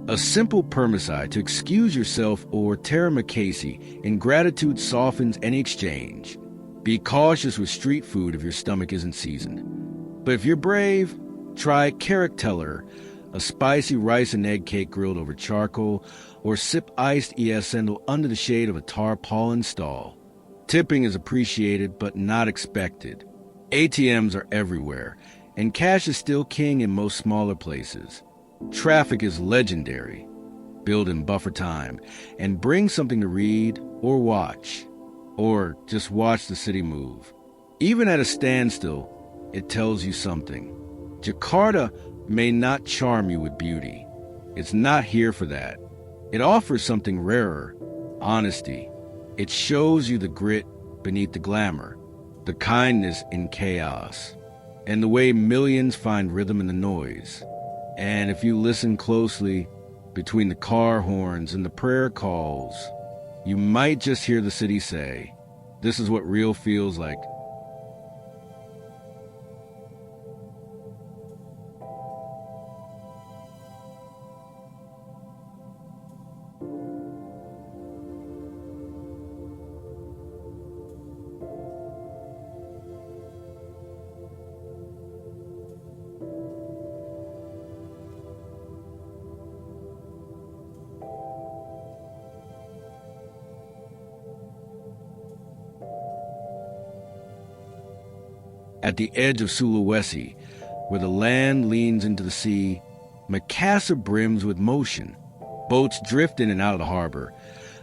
A simple permicide to excuse yourself or terima kasih in gratitude softens any exchange. Be cautious with street food if your stomach isn't seasoned. But if you're brave, try karakteller, a spicy rice and egg cake grilled over charcoal, or sip iced iasendal under the shade of a tarpaulin stall. Tipping is appreciated but not expected. ATMs are everywhere, and cash is still king in most smaller places. Traffic is legendary. Build in buffer time, and bring something to read or watch, or just watch the city move. Even at a standstill, it tells you something. Jakarta may not charm you with beauty. It's not here for that. It offers something rarer, honesty. It shows you the grit beneath the glamour, the kindness in chaos, and the way millions find rhythm in the noise. And if you listen closely, between the car horns and the prayer calls, you might just hear the city say, "This is what real feels like." At the edge of Sulawesi, where the land leans into the sea, Makassar brims with motion. Boats drift in and out of the harbor,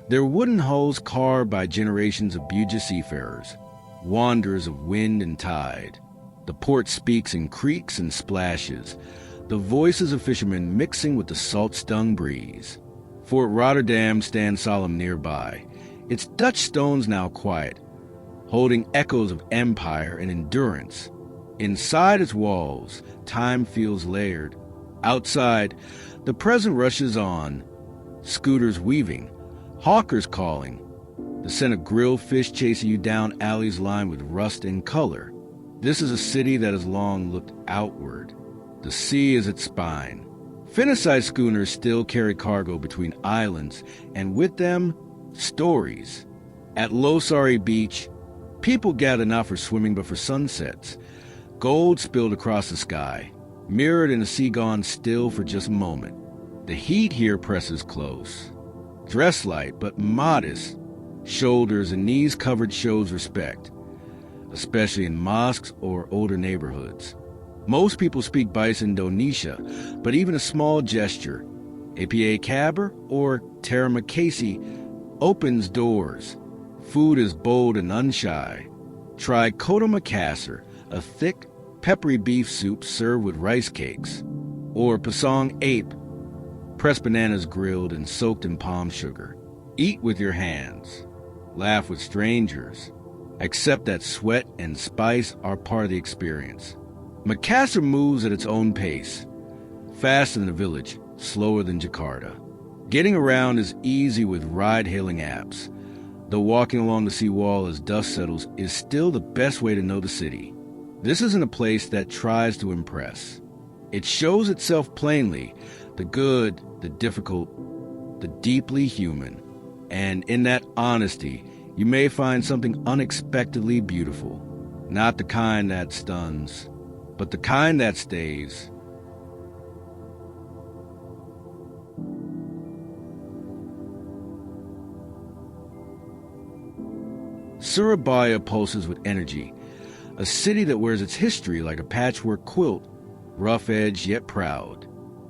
their wooden hulls carved by generations of Bugis seafarers, wanderers of wind and tide. The port speaks in creaks and splashes, the voices of fishermen mixing with the salt-stung breeze. Fort Rotterdam stands solemn nearby, its Dutch stones now quiet, holding echoes of empire and endurance. Inside its walls, time feels layered. Outside, the present rushes on, scooters weaving, hawkers calling, the scent of grilled fish chasing you down alleys lined with rust and color. This is a city that has long looked outward. The sea is its spine. Finnicide schooners still carry cargo between islands, and with them, stories. At Losari Beach, people gather not for swimming but for sunsets. Gold spilled across the sky, mirrored in a sea gone still for just a moment. The heat here presses close. Dress light but modest, shoulders and knees covered shows respect, especially in mosques or older neighborhoods. Most people speak Bahasa Indonesia, but even a small gesture, APA Kabar or Terima Kasih, opens doors. Food is bold and unshy. Try Kodo Makassar, a thick, peppery beef soup served with rice cakes. Or Pasang Ape, pressed bananas grilled and soaked in palm sugar. Eat with your hands. Laugh with strangers. Accept that sweat and spice are part of the experience. Makassar moves at its own pace. Faster than the village, slower than Jakarta. Getting around is easy with ride-hailing apps. Though walking along the seawall as dust settles is still the best way to know the city. This isn't a place that tries to impress. It shows itself plainly, the good, the difficult, the deeply human. And in that honesty, you may find something unexpectedly beautiful. Not the kind that stuns, but the kind that stays. Surabaya pulses with energy, a city that wears its history like a patchwork quilt, rough-edged yet proud.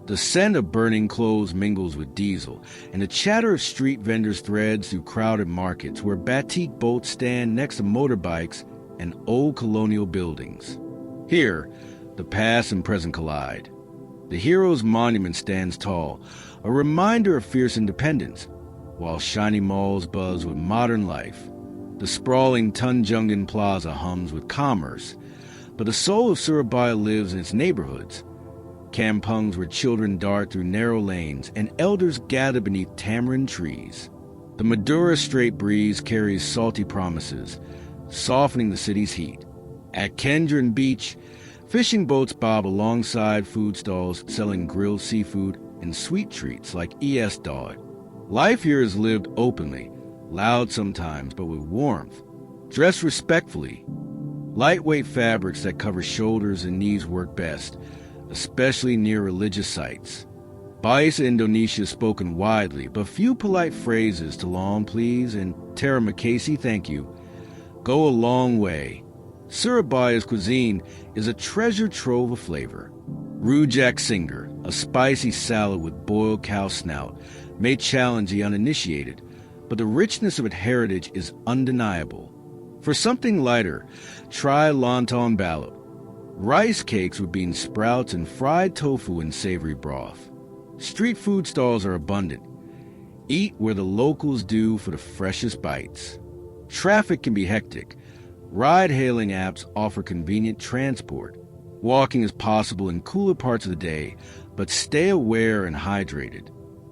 The scent of burning clothes mingles with diesel, and the chatter of street vendors threads through crowded markets where batik boats stand next to motorbikes and old colonial buildings. Here, the past and present collide. The hero's monument stands tall, a reminder of fierce independence, while shiny malls buzz with modern life. The sprawling Tunjungan Plaza hums with commerce, but the soul of Surabaya lives in its neighborhoods. Kampungs where children dart through narrow lanes and elders gather beneath tamarind trees. The Madura Strait breeze carries salty promises, softening the city's heat. At Kendron Beach, fishing boats bob alongside food stalls selling grilled seafood and sweet treats like es dog. Life here is lived openly, loud sometimes, but with warmth. Dress respectfully. Lightweight fabrics that cover shoulders and knees work best, especially near religious sites. Bahasa Indonesia is spoken widely, but few polite phrases to long please and terima kasih thank you go a long way. Surabaya's cuisine is a treasure trove of flavor. Rujak Singer, a spicy salad with boiled cow snout, may challenge the uninitiated, but the richness of its heritage is undeniable. For something lighter, try lontong balot, rice cakes with bean sprouts and fried tofu in savory broth. Street food stalls are abundant. Eat where the locals do for the freshest bites. Traffic can be hectic. Ride-hailing apps offer convenient transport. Walking is possible in cooler parts of the day, but stay aware and hydrated.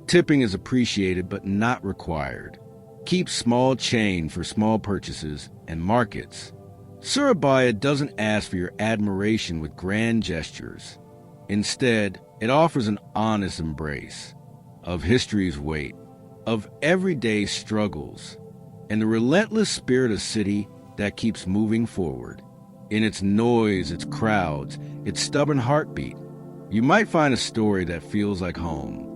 Tipping is appreciated but not required. Keep small change for small purchases and markets. Surabaya doesn't ask for your admiration with grand gestures. Instead, it offers an honest embrace of history's weight, of everyday struggles, and the relentless spirit of city that keeps moving forward. In its noise, its crowds, its stubborn heartbeat, you might find a story that feels like home.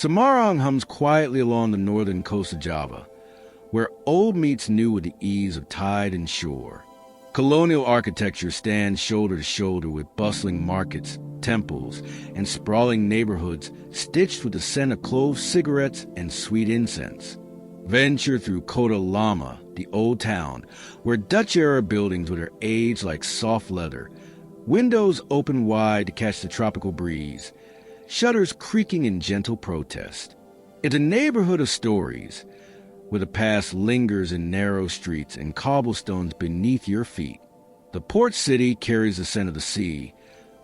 Semarang hums quietly along the northern coast of Java, where old meets new with the ease of tide and shore. Colonial architecture stands shoulder to shoulder with bustling markets, temples, and sprawling neighborhoods stitched with the scent of clove cigarettes and sweet incense. Venture through Kota Lama, the old town, where Dutch-era buildings with their age like soft leather, windows open wide to catch the tropical breeze, shutters creaking in gentle protest. It's a neighborhood of stories, where the past lingers in narrow streets and cobblestones beneath your feet. The port city carries the scent of the sea,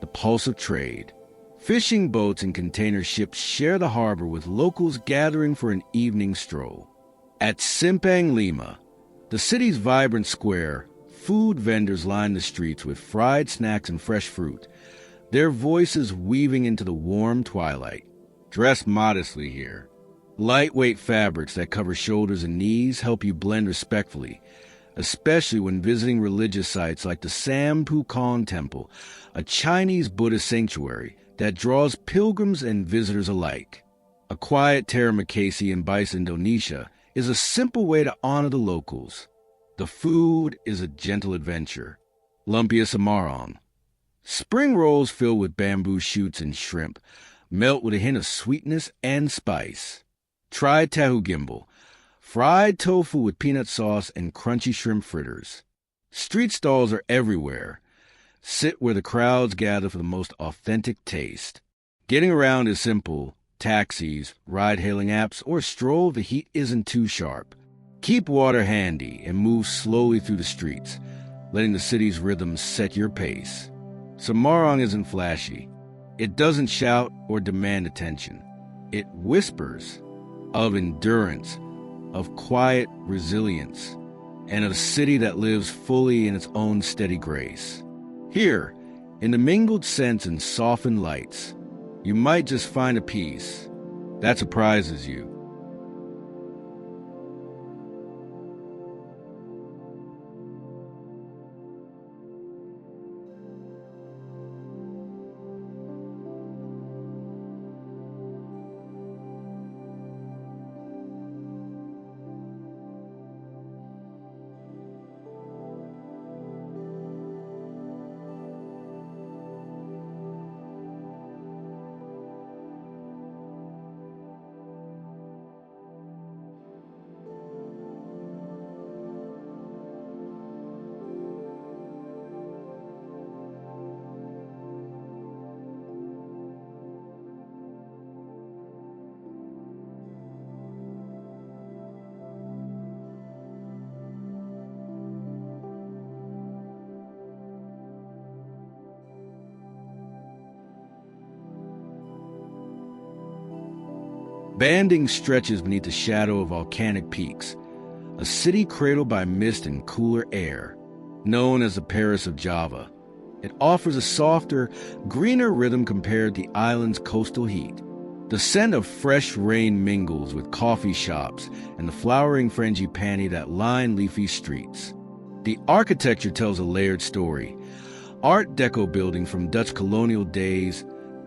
the pulse of trade. Fishing boats and container ships share the harbor with locals gathering for an evening stroll. At Simpang Lima, the city's vibrant square, food vendors line the streets with fried snacks and fresh fruit, their voices weaving into the warm twilight. Dress modestly here. Lightweight fabrics that cover shoulders and knees help you blend respectfully, especially when visiting religious sites like the Sam Pukong Temple, a Chinese Buddhist sanctuary that draws pilgrims and visitors alike. A quiet Tarumakasi in Bais, Indonesia, is a simple way to honor the locals. The food is a gentle adventure. Lumpia Semarang. Spring rolls filled with bamboo shoots and shrimp melt with a hint of sweetness and spice. Try tahu gimbal, fried tofu with peanut sauce and crunchy shrimp fritters. Street stalls are everywhere. Sit where the crowds gather for the most authentic taste. Getting around is simple. Taxis, ride-hailing apps, or a stroll if the heat isn't too sharp. Keep water handy and move slowly through the streets, letting the city's rhythms set your pace. Semarang isn't flashy. It doesn't shout or demand attention. It whispers of endurance, of quiet resilience, and of a city that lives fully in its own steady grace. Here, in the mingled scents and softened lights, you might just find a peace that surprises you. Bandung stretches beneath the shadow of volcanic peaks, a city cradled by mist and cooler air. Known as the Paris of Java, it offers a softer, greener rhythm compared to the island's coastal heat. The scent of fresh rain mingles with coffee shops and the flowering frangipani that line leafy streets. The architecture tells a layered story. Art Deco buildings from Dutch colonial days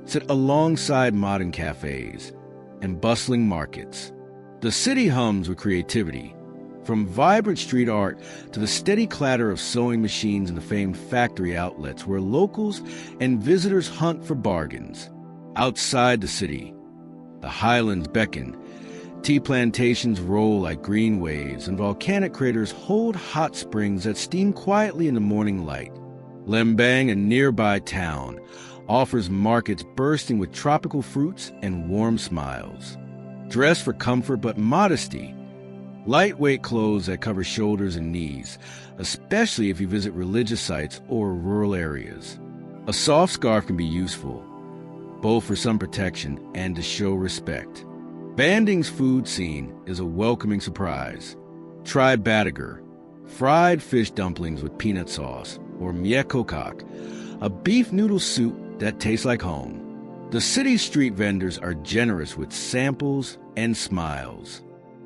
sit alongside modern cafes and bustling markets. The city hums with creativity, from vibrant street art to the steady clatter of sewing machines in the famed factory outlets where locals and visitors hunt for bargains. Outside the city, the highlands beckon. Tea plantations roll like green waves, and volcanic craters hold hot springs that steam quietly in the morning light. Lembang, a nearby town, offers markets bursting with tropical fruits and warm smiles. Dress for comfort but modesty. Lightweight clothes that cover shoulders and knees, especially if you visit religious sites or rural areas. A soft scarf can be useful, both for sun protection and to show respect. Bandung's food scene is a welcoming surprise. Try batagar, fried fish dumplings with peanut sauce, or mie kokak, a beef noodle soup that tastes like home. The city's street vendors are generous with samples and smiles.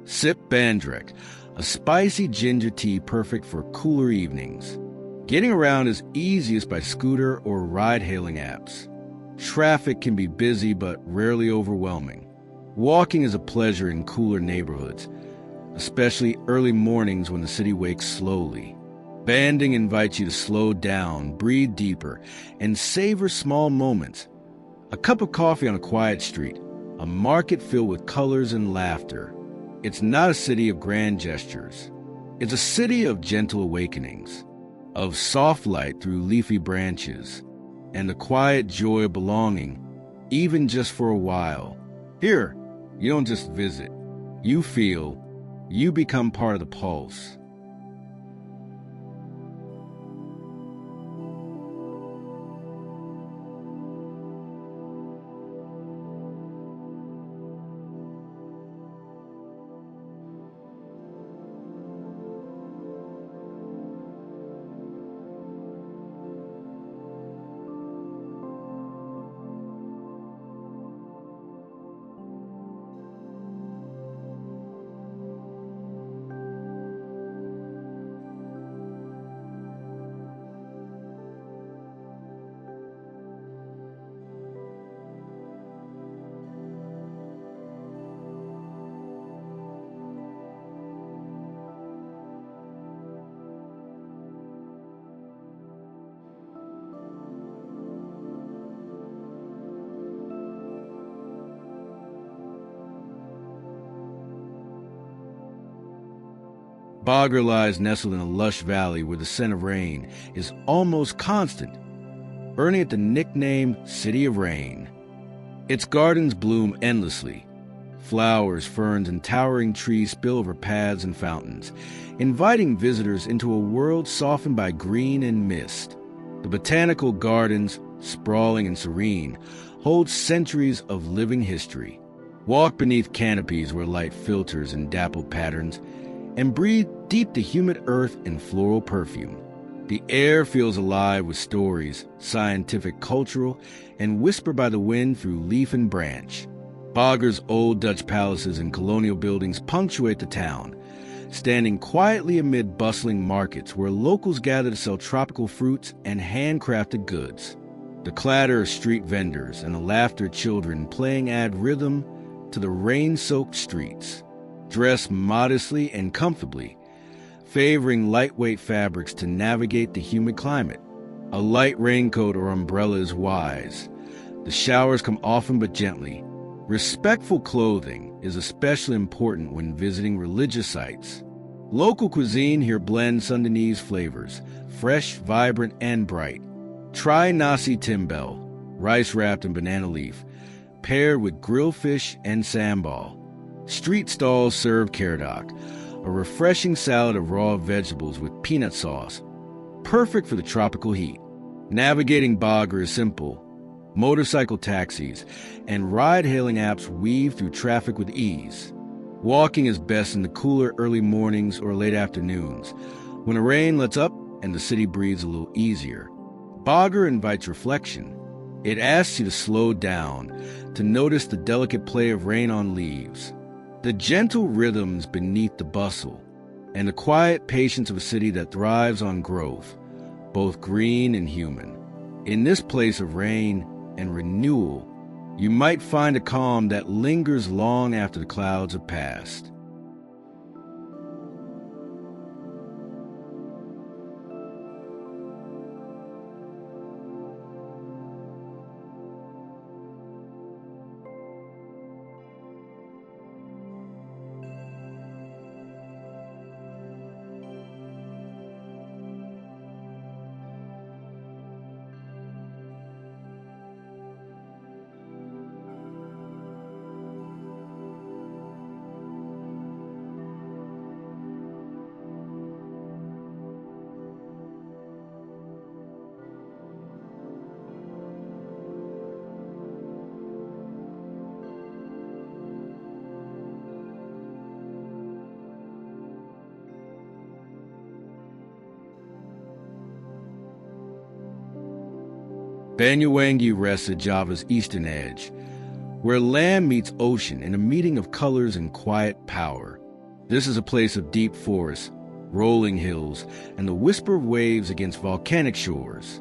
Sip bandrek, a spicy ginger tea perfect for cooler evenings. Getting around is easiest by scooter or ride-hailing apps. Traffic can be busy but rarely overwhelming. Walking is a pleasure in cooler neighborhoods, especially early mornings when the city wakes slowly. Banding invites you to slow down, breathe deeper, and savor small moments. A cup of coffee on a quiet street, a market filled with colors and laughter. It's not a city of grand gestures. It's a city of gentle awakenings, of soft light through leafy branches, and the quiet joy of belonging, even just for a while. Here, you don't just visit. You feel, you become part of the pulse. Bogor lies nestled in a lush valley where the scent of rain is almost constant, earning it the nickname City of Rain. Its gardens bloom endlessly. Flowers, ferns, and towering trees spill over paths and fountains, inviting visitors into a world softened by green and mist. The botanical gardens, sprawling and serene, hold centuries of living history. Walk beneath canopies where light filters in dappled patterns, and breathe deep the humid earth and floral perfume. The air feels alive with stories, scientific, cultural, and whispered by the wind through leaf and branch. Bogor's old Dutch palaces and colonial buildings punctuate the town, standing quietly amid bustling markets where locals gather to sell tropical fruits and handcrafted goods. The clatter of street vendors and the laughter of children playing add rhythm to the rain-soaked streets. Dress modestly and comfortably, favoring lightweight fabrics to navigate the humid climate. A light raincoat or umbrella is wise. The showers come often but gently. Respectful clothing is especially important when visiting religious sites. Local cuisine here blends Sundanese flavors, fresh, vibrant, and bright. Try nasi timbel, rice wrapped in banana leaf, paired with grilled fish and sambal. Street stalls serve kerdok, a refreshing salad of raw vegetables with peanut sauce, perfect for the tropical heat. Navigating Bogor is simple. Motorcycle taxis and ride-hailing apps weave through traffic with ease. Walking is best in the cooler early mornings or late afternoons, when the rain lets up and the city breathes a little easier. Bogor invites reflection. It asks you to slow down, to notice the delicate play of rain on leaves, the gentle rhythms beneath the bustle, and the quiet patience of a city that thrives on growth, both green and human. In this place of rain and renewal, you might find a calm that lingers long after the clouds have passed. Banyuwangi rests at Java's eastern edge, where land meets ocean in a meeting of colors and quiet power. This is a place of deep forests, rolling hills, and the whisper of waves against volcanic shores.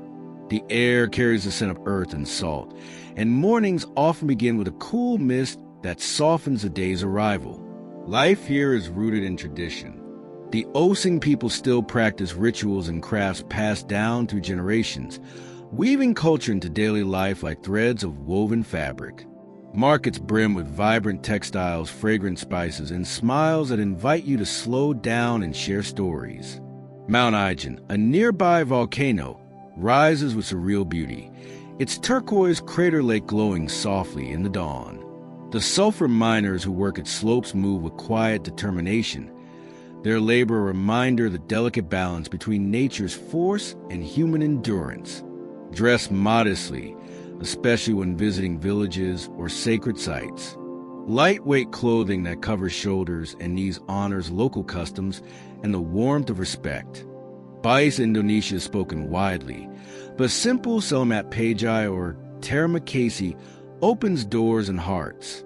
The air carries the scent of earth and salt, and mornings often begin with a cool mist that softens a day's arrival. Life here is rooted in tradition. The Osing people still practice rituals and crafts passed down through generations, weaving culture into daily life like threads of woven fabric. Markets brim with vibrant textiles, fragrant spices, and smiles that invite you to slow down and share stories. Mount Ijen, a nearby volcano, rises with surreal beauty, its turquoise crater lake glowing softly in the dawn. The sulfur miners who work its slopes move with quiet determination, their labor a reminder of the delicate balance between nature's force and human endurance. Dress modestly, especially when visiting villages or sacred sites. Lightweight clothing that covers shoulders and knees honors local customs and the warmth of respect. Bahasa Indonesia is spoken widely, but simple Selamat Pagi or Terima Kasih opens doors and hearts.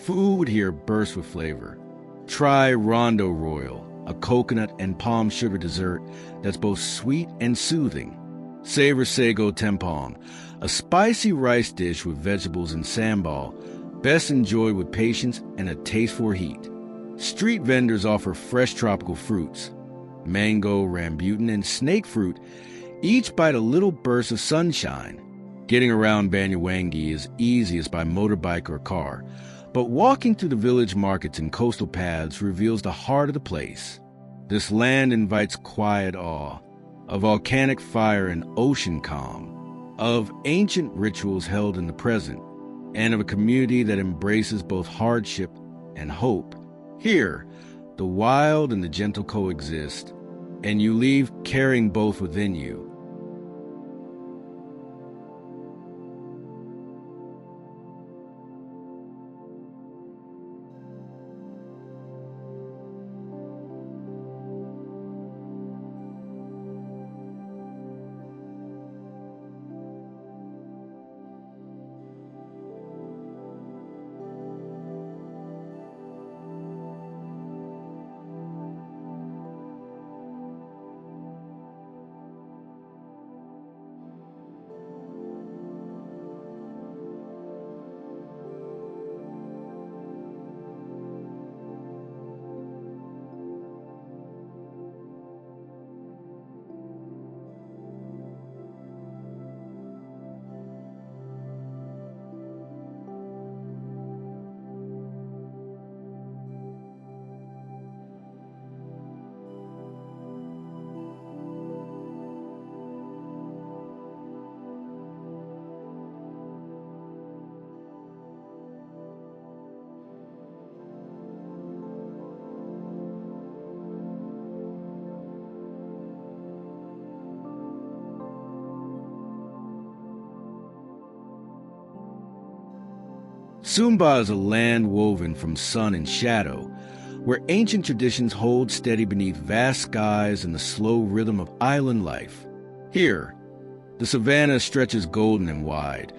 Food here bursts with flavor. Try Rondo Royal, a coconut and palm sugar dessert that's both sweet and soothing. Savor Sago Tempong, a spicy rice dish with vegetables and sambal, best enjoyed with patience and a taste for heat. Street vendors offer fresh tropical fruits, mango, rambutan, and snake fruit, each bite a little burst of sunshine. Getting around Banyuwangi is easiest by motorbike or car, but walking through the village markets and coastal paths reveals the heart of the place. This land invites quiet awe, a volcanic fire and ocean calm, of ancient rituals held in the present, and of a community that embraces both hardship and hope. Here, the wild and the gentle coexist, and you leave carrying both within you. Sumba is a land woven from sun and shadow, where ancient traditions hold steady beneath vast skies and the slow rhythm of island life. Here, the savanna stretches golden and wide,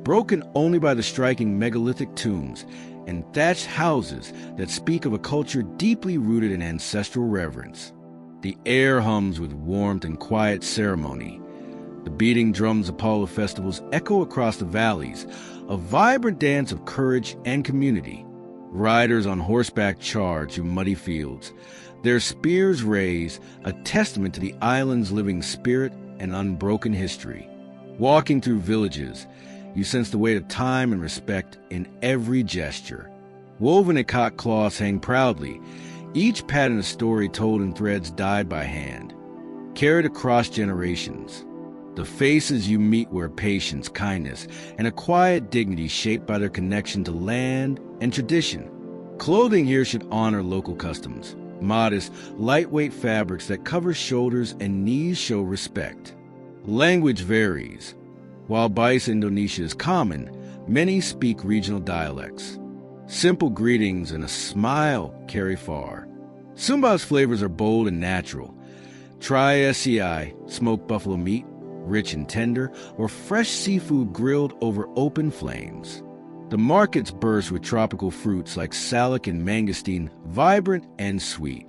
broken only by the striking megalithic tombs and thatched houses that speak of a culture deeply rooted in ancestral reverence. The air hums with warmth and quiet ceremony. The beating drums of Apollo festivals echo across the valleys, a vibrant dance of courage and community. Riders on horseback charge through muddy fields, their spears raised, a testament to the island's living spirit and unbroken history. Walking through villages, you sense the weight of time and respect in every gesture. Woven ikat cloths hang proudly, each pattern a story told in threads dyed by hand, carried across generations. The faces you meet wear patience, kindness, and a quiet dignity shaped by their connection to land and tradition. Clothing here should honor local customs. Modest, lightweight fabrics that cover shoulders and knees show respect. Language varies. While Bahasa Indonesia is common, many speak regional dialects. Simple greetings and a smile carry far. Sumba's flavors are bold and natural. Try SCI, smoked buffalo meat, rich and tender, or fresh seafood grilled over open flames. The markets burst with tropical fruits like salak and mangosteen, vibrant and sweet.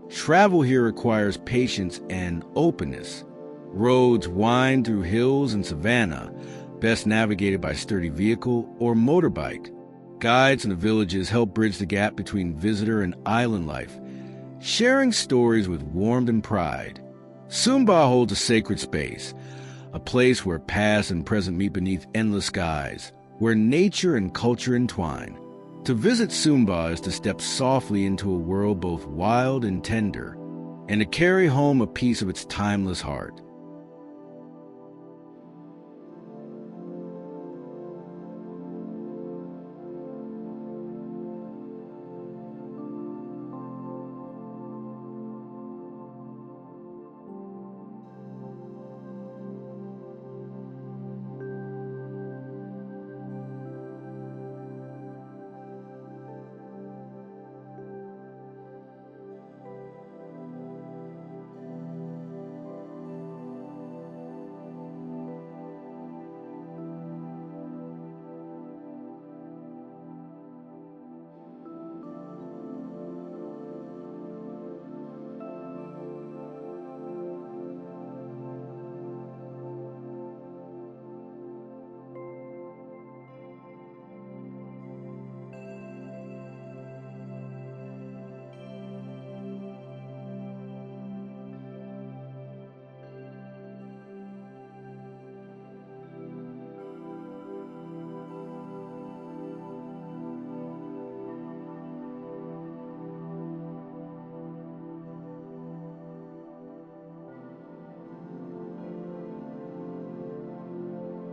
Travel here requires patience and openness. Roads wind through hills and savanna, best navigated by sturdy vehicle or motorbike. Guides in the villages help bridge the gap between visitor and island life, sharing stories with warmth and pride. Sumbawa holds a sacred space, a place where past and present meet beneath endless skies, where nature and culture entwine. To visit Sumbawa is to step softly into a world both wild and tender, and to carry home a piece of its timeless heart.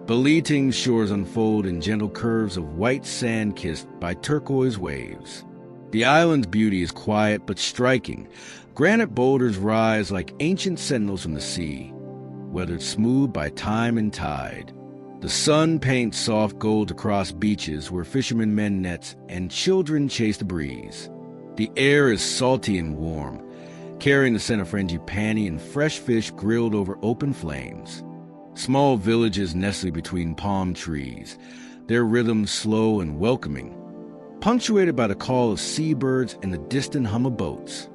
Beliting's shores unfold in gentle curves of white sand kissed by turquoise waves. The island's beauty is quiet but striking. Granite boulders rise like ancient sentinels from the sea, weathered smooth by time and tide. The sun paints soft gold across beaches where fishermen mend nets and children chase the breeze. The air is salty and warm, carrying the scent of frangipani and fresh fish grilled over open flames. Small villages nestle between palm trees, their rhythm slow and welcoming, punctuated by the call of seabirds and the distant hum of boats.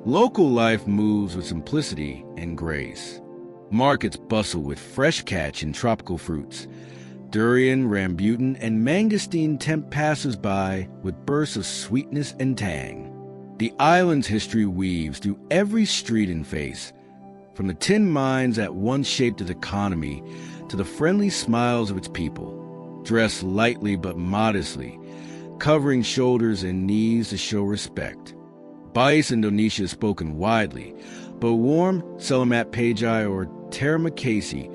Local life moves with simplicity and grace. Markets bustle with fresh catch and tropical fruits. Durian, rambutan, and mangosteen tempt passers-by with bursts of sweetness and tang. The island's history weaves through every street and face, from the tin mines that once shaped its economy to the friendly smiles of its people, dressed lightly but modestly, covering shoulders and knees to show respect. Bahasa Indonesia is spoken widely, but warm Selamat Pagi or Terima Kasih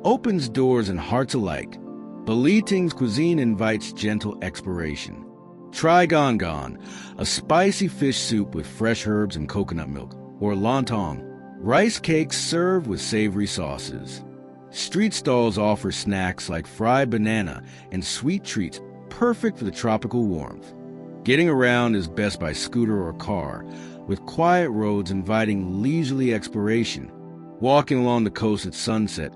opens doors and hearts alike. Beliting's cuisine invites gentle exploration. Try gongon, a spicy fish soup with fresh herbs and coconut milk, or lontong, rice cakes served with savory sauces. Street stalls offer snacks like fried banana and sweet treats perfect for the tropical warmth. Getting around is best by scooter or car, with quiet roads inviting leisurely exploration. Walking along the coast at sunset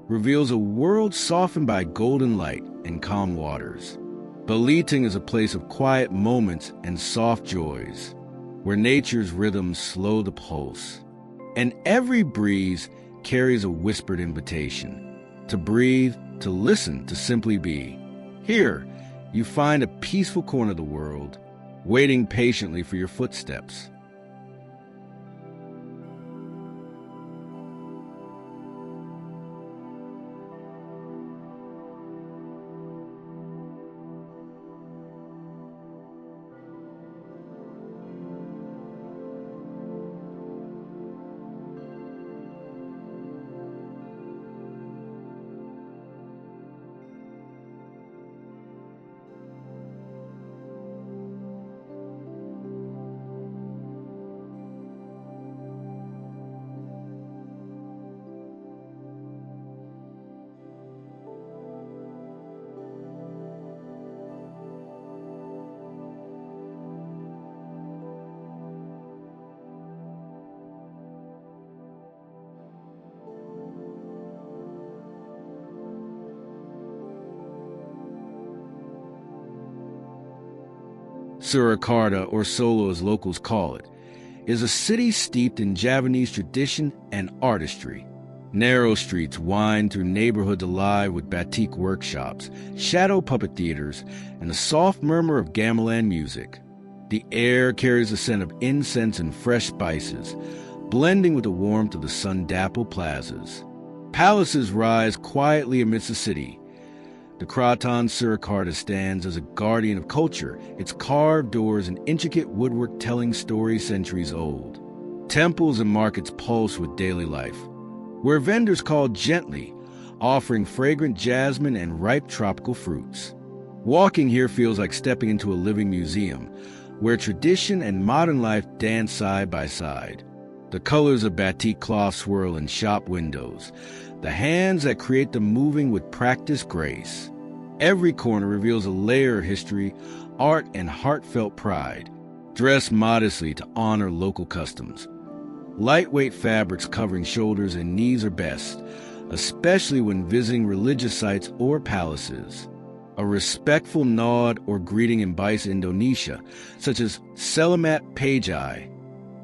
reveals a world softened by golden light and calm waters. Belitung is a place of quiet moments and soft joys, where nature's rhythms slow the pulse. And every breeze carries a whispered invitation to breathe, to listen, to simply be. Here, you find a peaceful corner of the world, waiting patiently for your footsteps. Surakarta, or Solo as locals call it, is a city steeped in Javanese tradition and artistry. Narrow streets wind through neighborhoods alive with batik workshops, shadow puppet theaters, and the soft murmur of gamelan music. The air carries a scent of incense and fresh spices, blending with the warmth of the sun-dappled plazas. Palaces rise quietly amidst the city. The Kraton Surakarta stands as a guardian of culture, its carved doors and intricate woodwork telling stories centuries old. Temples and markets pulse with daily life, where vendors call gently, offering fragrant jasmine and ripe tropical fruits. Walking here feels like stepping into a living museum, where tradition and modern life dance side by side. The colors of batik cloth swirl in shop windows, the hands that create the moving with practiced grace. Every corner reveals a layer of history, art, and heartfelt pride, dressed modestly to honor local customs. Lightweight fabrics covering shoulders and knees are best, especially when visiting religious sites or palaces. A respectful nod or greeting in Bais, Indonesia, such as Selamat Pagi,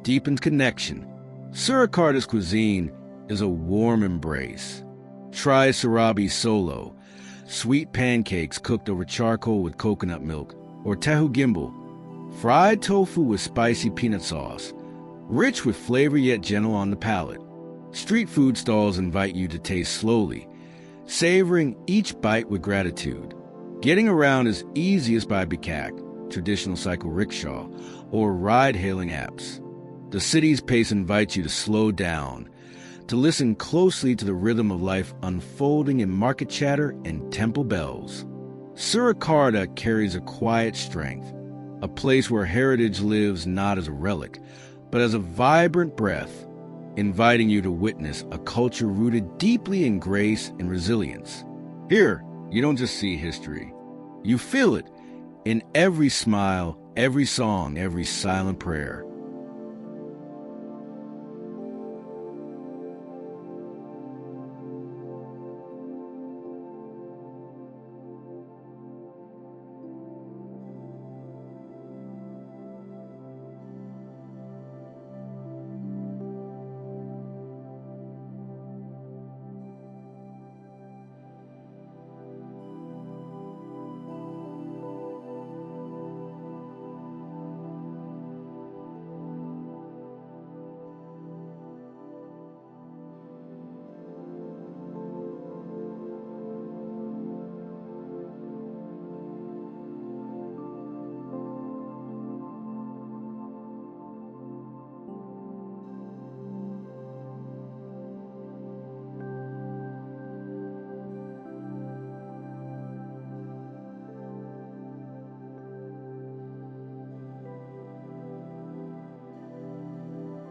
deepens connection. Surakarta's cuisine is a warm embrace. Try surabi solo, sweet pancakes cooked over charcoal with coconut milk, or tahu gimbal, fried tofu with spicy peanut sauce, rich with flavor yet gentle on the palate. Street food stalls invite you to taste slowly, savoring each bite with gratitude. Getting around is easiest by bikak, traditional cycle rickshaw, or ride-hailing apps. The city's pace invites you to slow down, to listen closely to the rhythm of life unfolding in market chatter and temple bells. Surakarta carries a quiet strength, a place where heritage lives not as a relic, but as a vibrant breath, inviting you to witness a culture rooted deeply in grace and resilience. Here, you don't just see history. You feel it in every smile, every song, every silent prayer.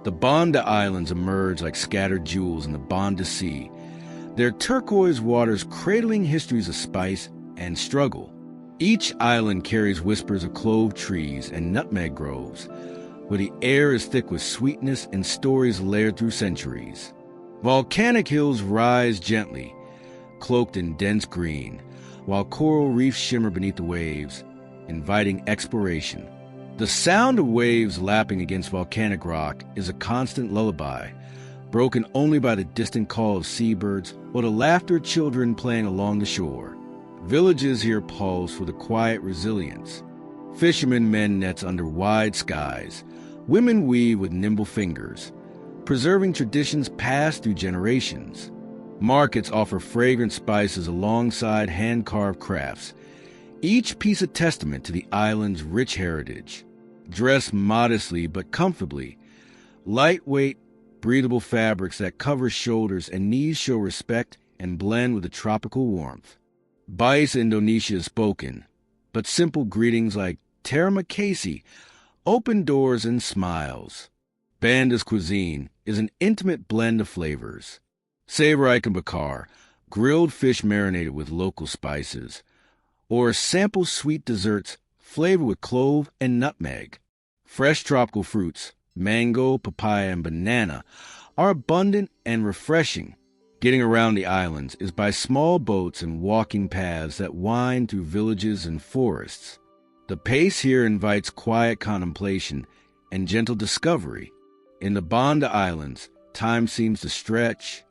The Banda Islands emerge like scattered jewels in the Banda Sea, their turquoise waters cradling histories of spice and struggle. Each island carries whispers of clove trees and nutmeg groves, where the air is thick with sweetness and stories layered through centuries. Volcanic hills rise gently, cloaked in dense green, while coral reefs shimmer beneath the waves, inviting exploration. The sound of waves lapping against volcanic rock is a constant lullaby, broken only by the distant call of seabirds or the laughter of children playing along the shore. Villages here pulse with a quiet resilience. Fishermen mend nets under wide skies. Women weave with nimble fingers, preserving traditions passed through generations. Markets offer fragrant spices alongside hand-carved crafts, each piece a testament to the island's rich heritage. Dressed modestly but comfortably, lightweight, breathable fabrics that cover shoulders and knees show respect and blend with the tropical warmth. Bais Indonesia is spoken, but simple greetings like Terima kasih open doors and smiles. Banda's cuisine is an intimate blend of flavors. Savor ikan bakar, grilled fish marinated with local spices, or sample sweet desserts flavored with clove and nutmeg. Fresh tropical fruits, mango, papaya, and banana, are abundant and refreshing. Getting around the islands is by small boats and walking paths that wind through villages and forests. The pace here invites quiet contemplation and gentle discovery. In the Banda Islands, time seems to stretch,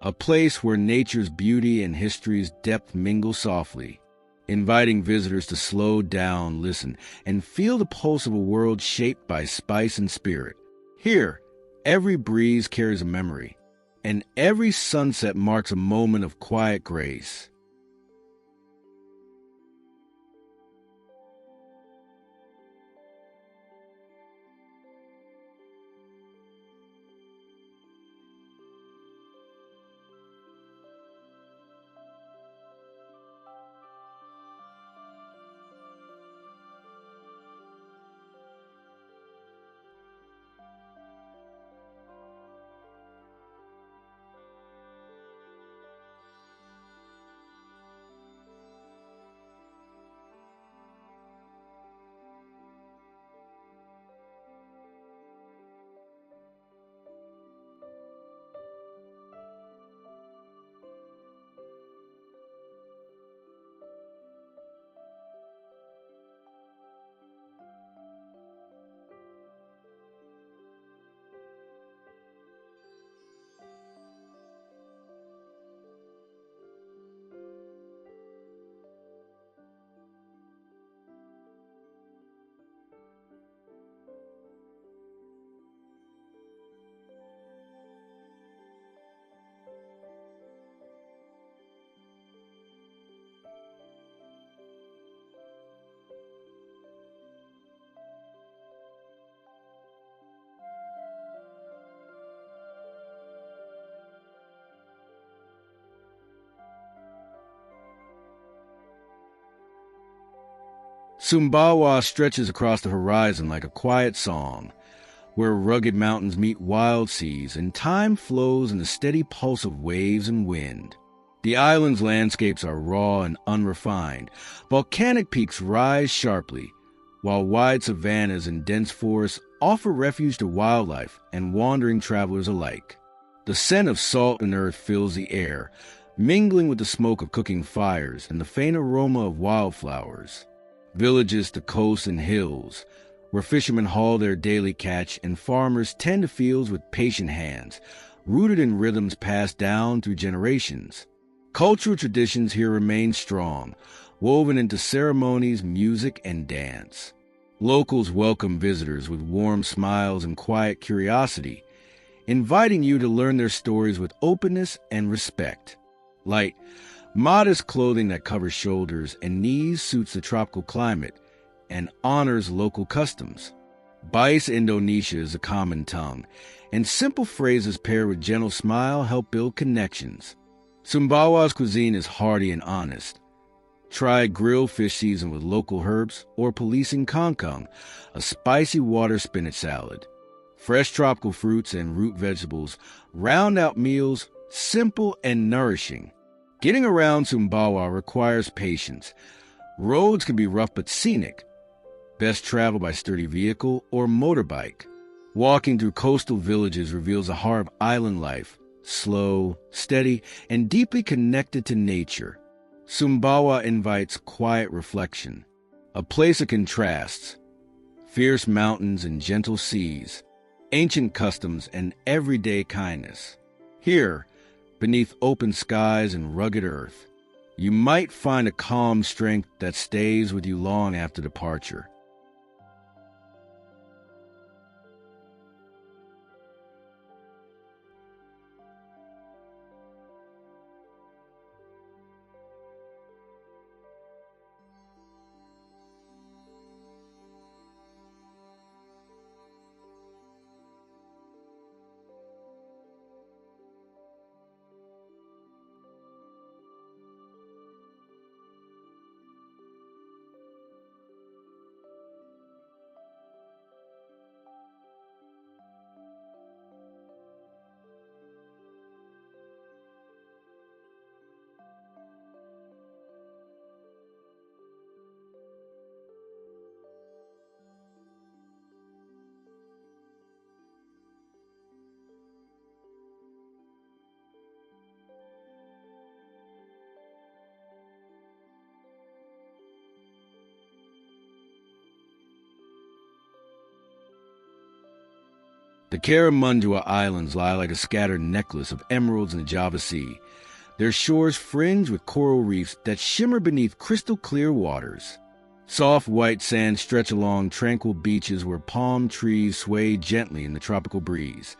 a place where nature's beauty and history's depth mingle softly, inviting visitors to slow down, listen, and feel the pulse of a world shaped by spice and spirit. Here, every breeze carries a memory, and every sunset marks a moment of quiet grace. Sumbawa stretches across the horizon like a quiet song, where rugged mountains meet wild seas and time flows in the steady pulse of waves and wind. The island's landscapes are raw and unrefined. Volcanic peaks rise sharply, while wide savannas and dense forests offer refuge to wildlife and wandering travelers alike. The scent of salt and earth fills the air, mingling with the smoke of cooking fires and the faint aroma of wildflowers. Villages to coasts and hills, where fishermen haul their daily catch and farmers tend to fields with patient hands, rooted in rhythms passed down through generations. Cultural traditions here remain strong, woven into ceremonies, music, and dance. Locals welcome visitors with warm smiles and quiet curiosity, inviting you to learn their stories with openness and respect. Light, modest clothing that covers shoulders and knees suits the tropical climate and honors local customs. Bahasa Indonesia is a common tongue, and simple phrases paired with gentle smile help build connections. Sumbawa's cuisine is hearty and honest. Try grilled fish seasoned with local herbs or policing kangkong, a spicy water spinach salad. Fresh tropical fruits and root vegetables round out meals, simple and nourishing. Getting around Sumbawa requires patience. Roads can be rough but scenic. Best travel by sturdy vehicle or motorbike. Walking through coastal villages reveals the heart of island life, slow, steady, and deeply connected to nature. Sumbawa invites quiet reflection, a place of contrasts, fierce mountains and gentle seas, ancient customs and everyday kindness. Here, beneath open skies and rugged earth, you might find a calm strength that stays with you long after departure. Karimunjawa Islands lie like a scattered necklace of emeralds in the Java Sea, their shores fringed with coral reefs that shimmer beneath crystal-clear waters. Soft white sands stretch along tranquil beaches where palm trees sway gently in the tropical breeze,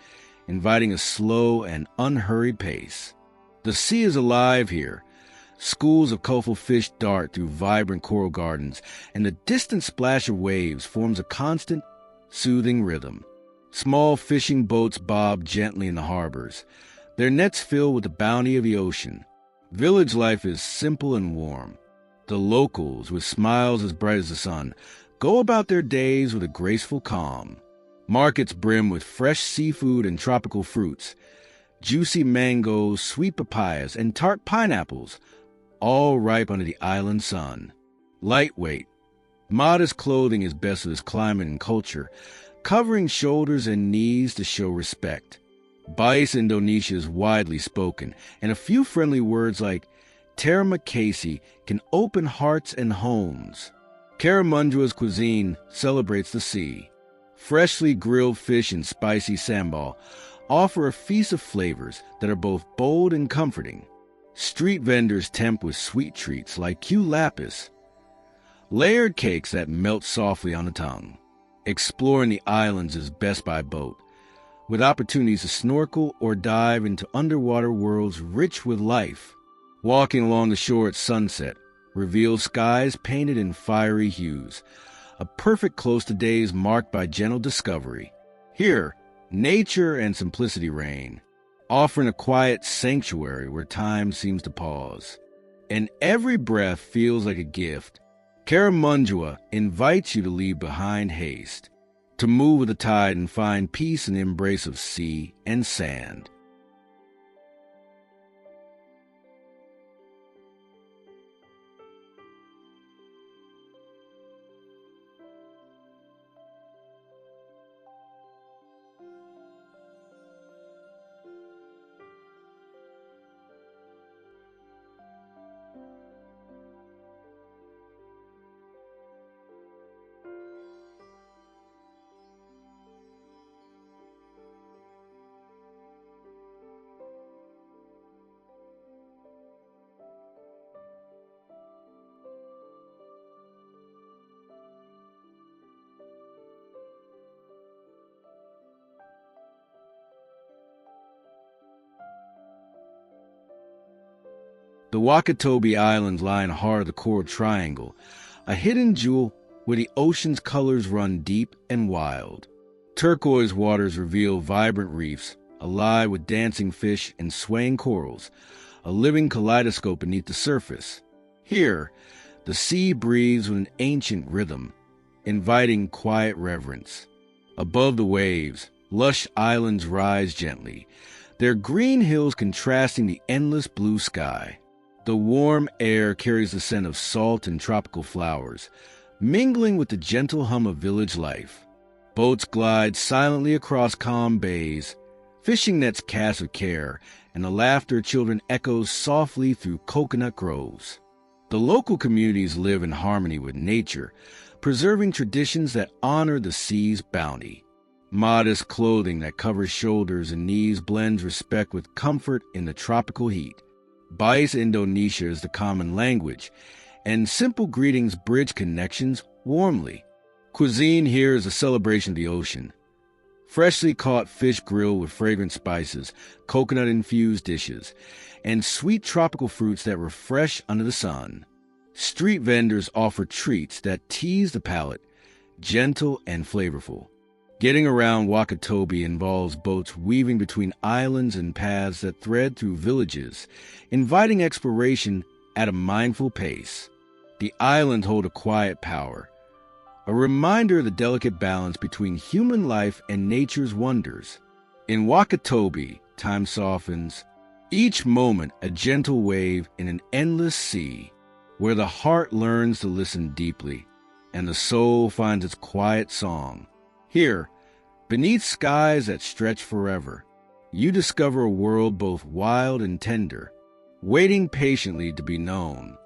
inviting a slow and unhurried pace. The sea is alive here. Schools of colorful fish dart through vibrant coral gardens, and the distant splash of waves forms a constant, soothing rhythm. Small fishing boats bob gently in the harbors, their nets filled with the bounty of the ocean. Village life is simple and warm. The locals, with smiles as bright as the sun, go about their days with a graceful calm. Markets brim with fresh seafood and tropical fruits, juicy mangoes, sweet papayas, and tart pineapples, all ripe under the island sun. Lightweight, modest clothing is best for this climate and culture, covering shoulders and knees to show respect. Bahasa Indonesia is widely spoken, and a few friendly words like terima kasih can open hearts and homes. Karimunjawa's cuisine celebrates the sea. Freshly grilled fish and spicy sambal offer a feast of flavors that are both bold and comforting. Street vendors tempt with sweet treats like Q lapis, layered cakes that melt softly on the tongue. Exploring the islands is best by boat, with opportunities to snorkel or dive into underwater worlds rich with life. Walking along the shore at sunset reveals skies painted in fiery hues, a perfect close to days marked by gentle discovery. Here, nature and simplicity reign, offering a quiet sanctuary where time seems to pause. And every breath feels like a gift. Karimunjawa invites you to leave behind haste, to move with the tide and find peace in the embrace of sea and sand. The Wakatobi Islands lie in the heart of the Coral Triangle, a hidden jewel where the ocean's colors run deep and wild. Turquoise waters reveal vibrant reefs, alive with dancing fish and swaying corals, a living kaleidoscope beneath the surface. Here, the sea breathes with an ancient rhythm, inviting quiet reverence. Above the waves, lush islands rise gently, their green hills contrasting the endless blue sky. The warm air carries the scent of salt and tropical flowers, mingling with the gentle hum of village life. Boats glide silently across calm bays, fishing nets cast with care, and the laughter of children echoes softly through coconut groves. The local communities live in harmony with nature, preserving traditions that honor the sea's bounty. Modest clothing that covers shoulders and knees blends respect with comfort in the tropical heat. Bahasa Indonesia is the common language, and simple greetings bridge connections warmly. Cuisine here is a celebration of the ocean. Freshly caught fish grilled with fragrant spices, coconut-infused dishes, and sweet tropical fruits that refresh under the sun. Street vendors offer treats that tease the palate, gentle and flavorful. Getting around Wakatobi involves boats weaving between islands and paths that thread through villages, inviting exploration at a mindful pace. The islands hold a quiet power, a reminder of the delicate balance between human life and nature's wonders. In Wakatobi, time softens, each moment a gentle wave in an endless sea, where the heart learns to listen deeply, and the soul finds its quiet song. Here, beneath skies that stretch forever, you discover a world both wild and tender, waiting patiently to be known.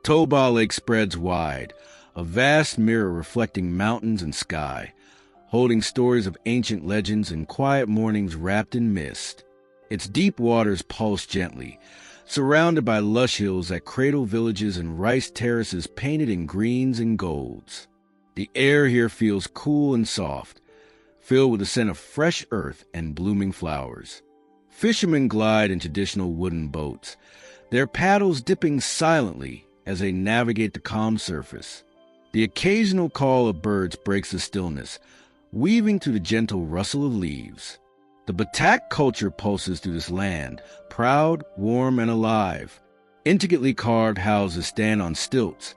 Toba Lake spreads wide, a vast mirror reflecting mountains and sky, holding stories of ancient legends and quiet mornings wrapped in mist. Its deep waters pulse gently, surrounded by lush hills that cradle villages and rice terraces painted in greens and golds. The air here feels cool and soft, filled with the scent of fresh earth and blooming flowers. Fishermen glide in traditional wooden boats, their paddles dipping silently as they navigate the calm surface. The occasional call of birds breaks the stillness, weaving through the gentle rustle of leaves. The Batak culture pulses through this land, proud, warm, and alive. Intricately carved houses stand on stilts,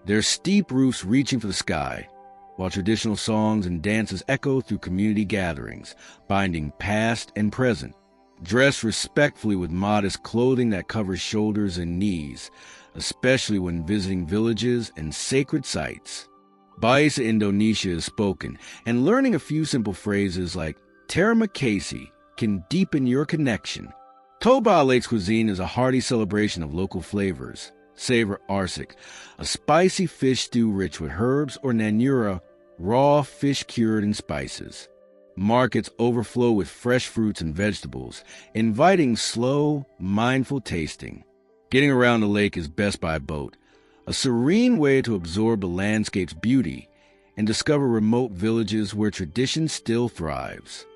their steep roofs reaching for the sky, while traditional songs and dances echo through community gatherings, binding past and present. Dressed respectfully with modest clothing that covers shoulders and knees, especially when visiting villages and sacred sites. Bahasa Indonesia is spoken, and learning a few simple phrases like Terima kasih can deepen your connection. Toba Lake's cuisine is a hearty celebration of local flavors. Savor arsik, a spicy fish stew rich with herbs, or nanura, raw fish cured in spices. Markets overflow with fresh fruits and vegetables, inviting slow, mindful tasting. Getting around the lake is best by boat, a serene way to absorb the landscape's beauty and discover remote villages where tradition still thrives.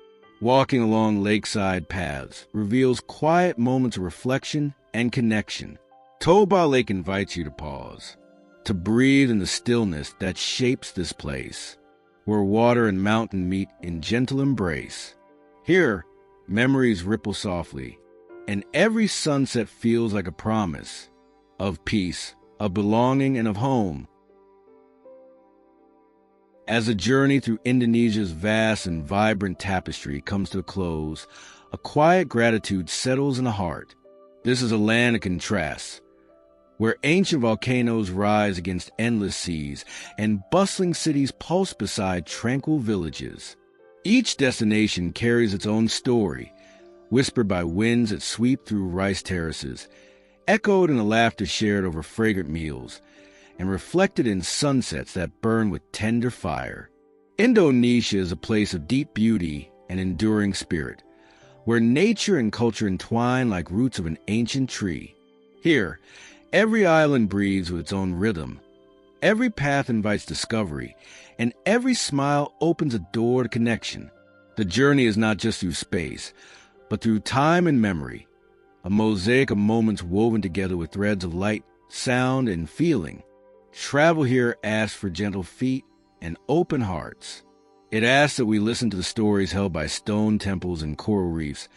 Walking along lakeside paths reveals quiet moments of reflection and connection. Toba Lake invites you to pause, to breathe in the stillness that shapes this place, where water and mountain meet in gentle embrace. Here, memories ripple softly, and every sunset feels like a promise of peace, of belonging, and of home. As the journey through Indonesia's vast and vibrant tapestry comes to a close, a quiet gratitude settles in the heart. This is a land of contrasts, where ancient volcanoes rise against endless seas and bustling cities pulse beside tranquil villages. Each destination carries its own story, whispered by winds that sweep through rice terraces, echoed in the laughter shared over fragrant meals, and reflected in sunsets that burn with tender fire. Indonesia is a place of deep beauty and enduring spirit, where nature and culture entwine like roots of an ancient tree. Here, every island breathes with its own rhythm, every path invites discovery, and every smile opens a door to connection. The journey is not just through space, but through time and memory, a mosaic of moments woven together with threads of light, sound, and feeling. Travel here asks for gentle feet and open hearts. It asks that we listen to the stories held by stone temples and coral reefs,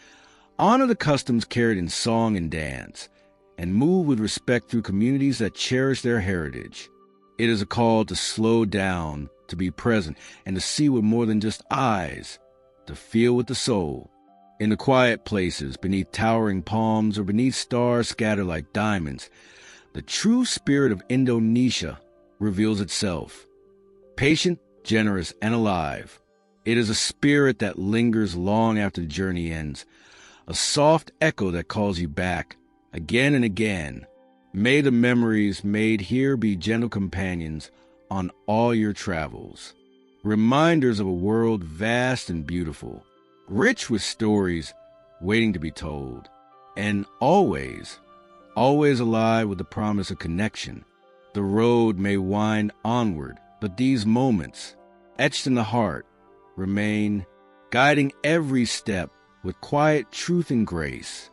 honor the customs carried in song and dance, and move with respect through communities that cherish their heritage. It is a call to slow down, to be present, and to see with more than just eyes, to feel with the soul. In the quiet places, beneath towering palms or beneath stars scattered like diamonds, the true spirit of Indonesia reveals itself. Patient, generous, and alive. It is a spirit that lingers long after the journey ends, a soft echo that calls you back, again and again. May the memories made here be gentle companions on all your travels, reminders of a world vast and beautiful, rich with stories waiting to be told, and always alive with the promise of connection. The road may wind onward, but these moments, etched in the heart, remain, guiding every step with quiet truth and grace.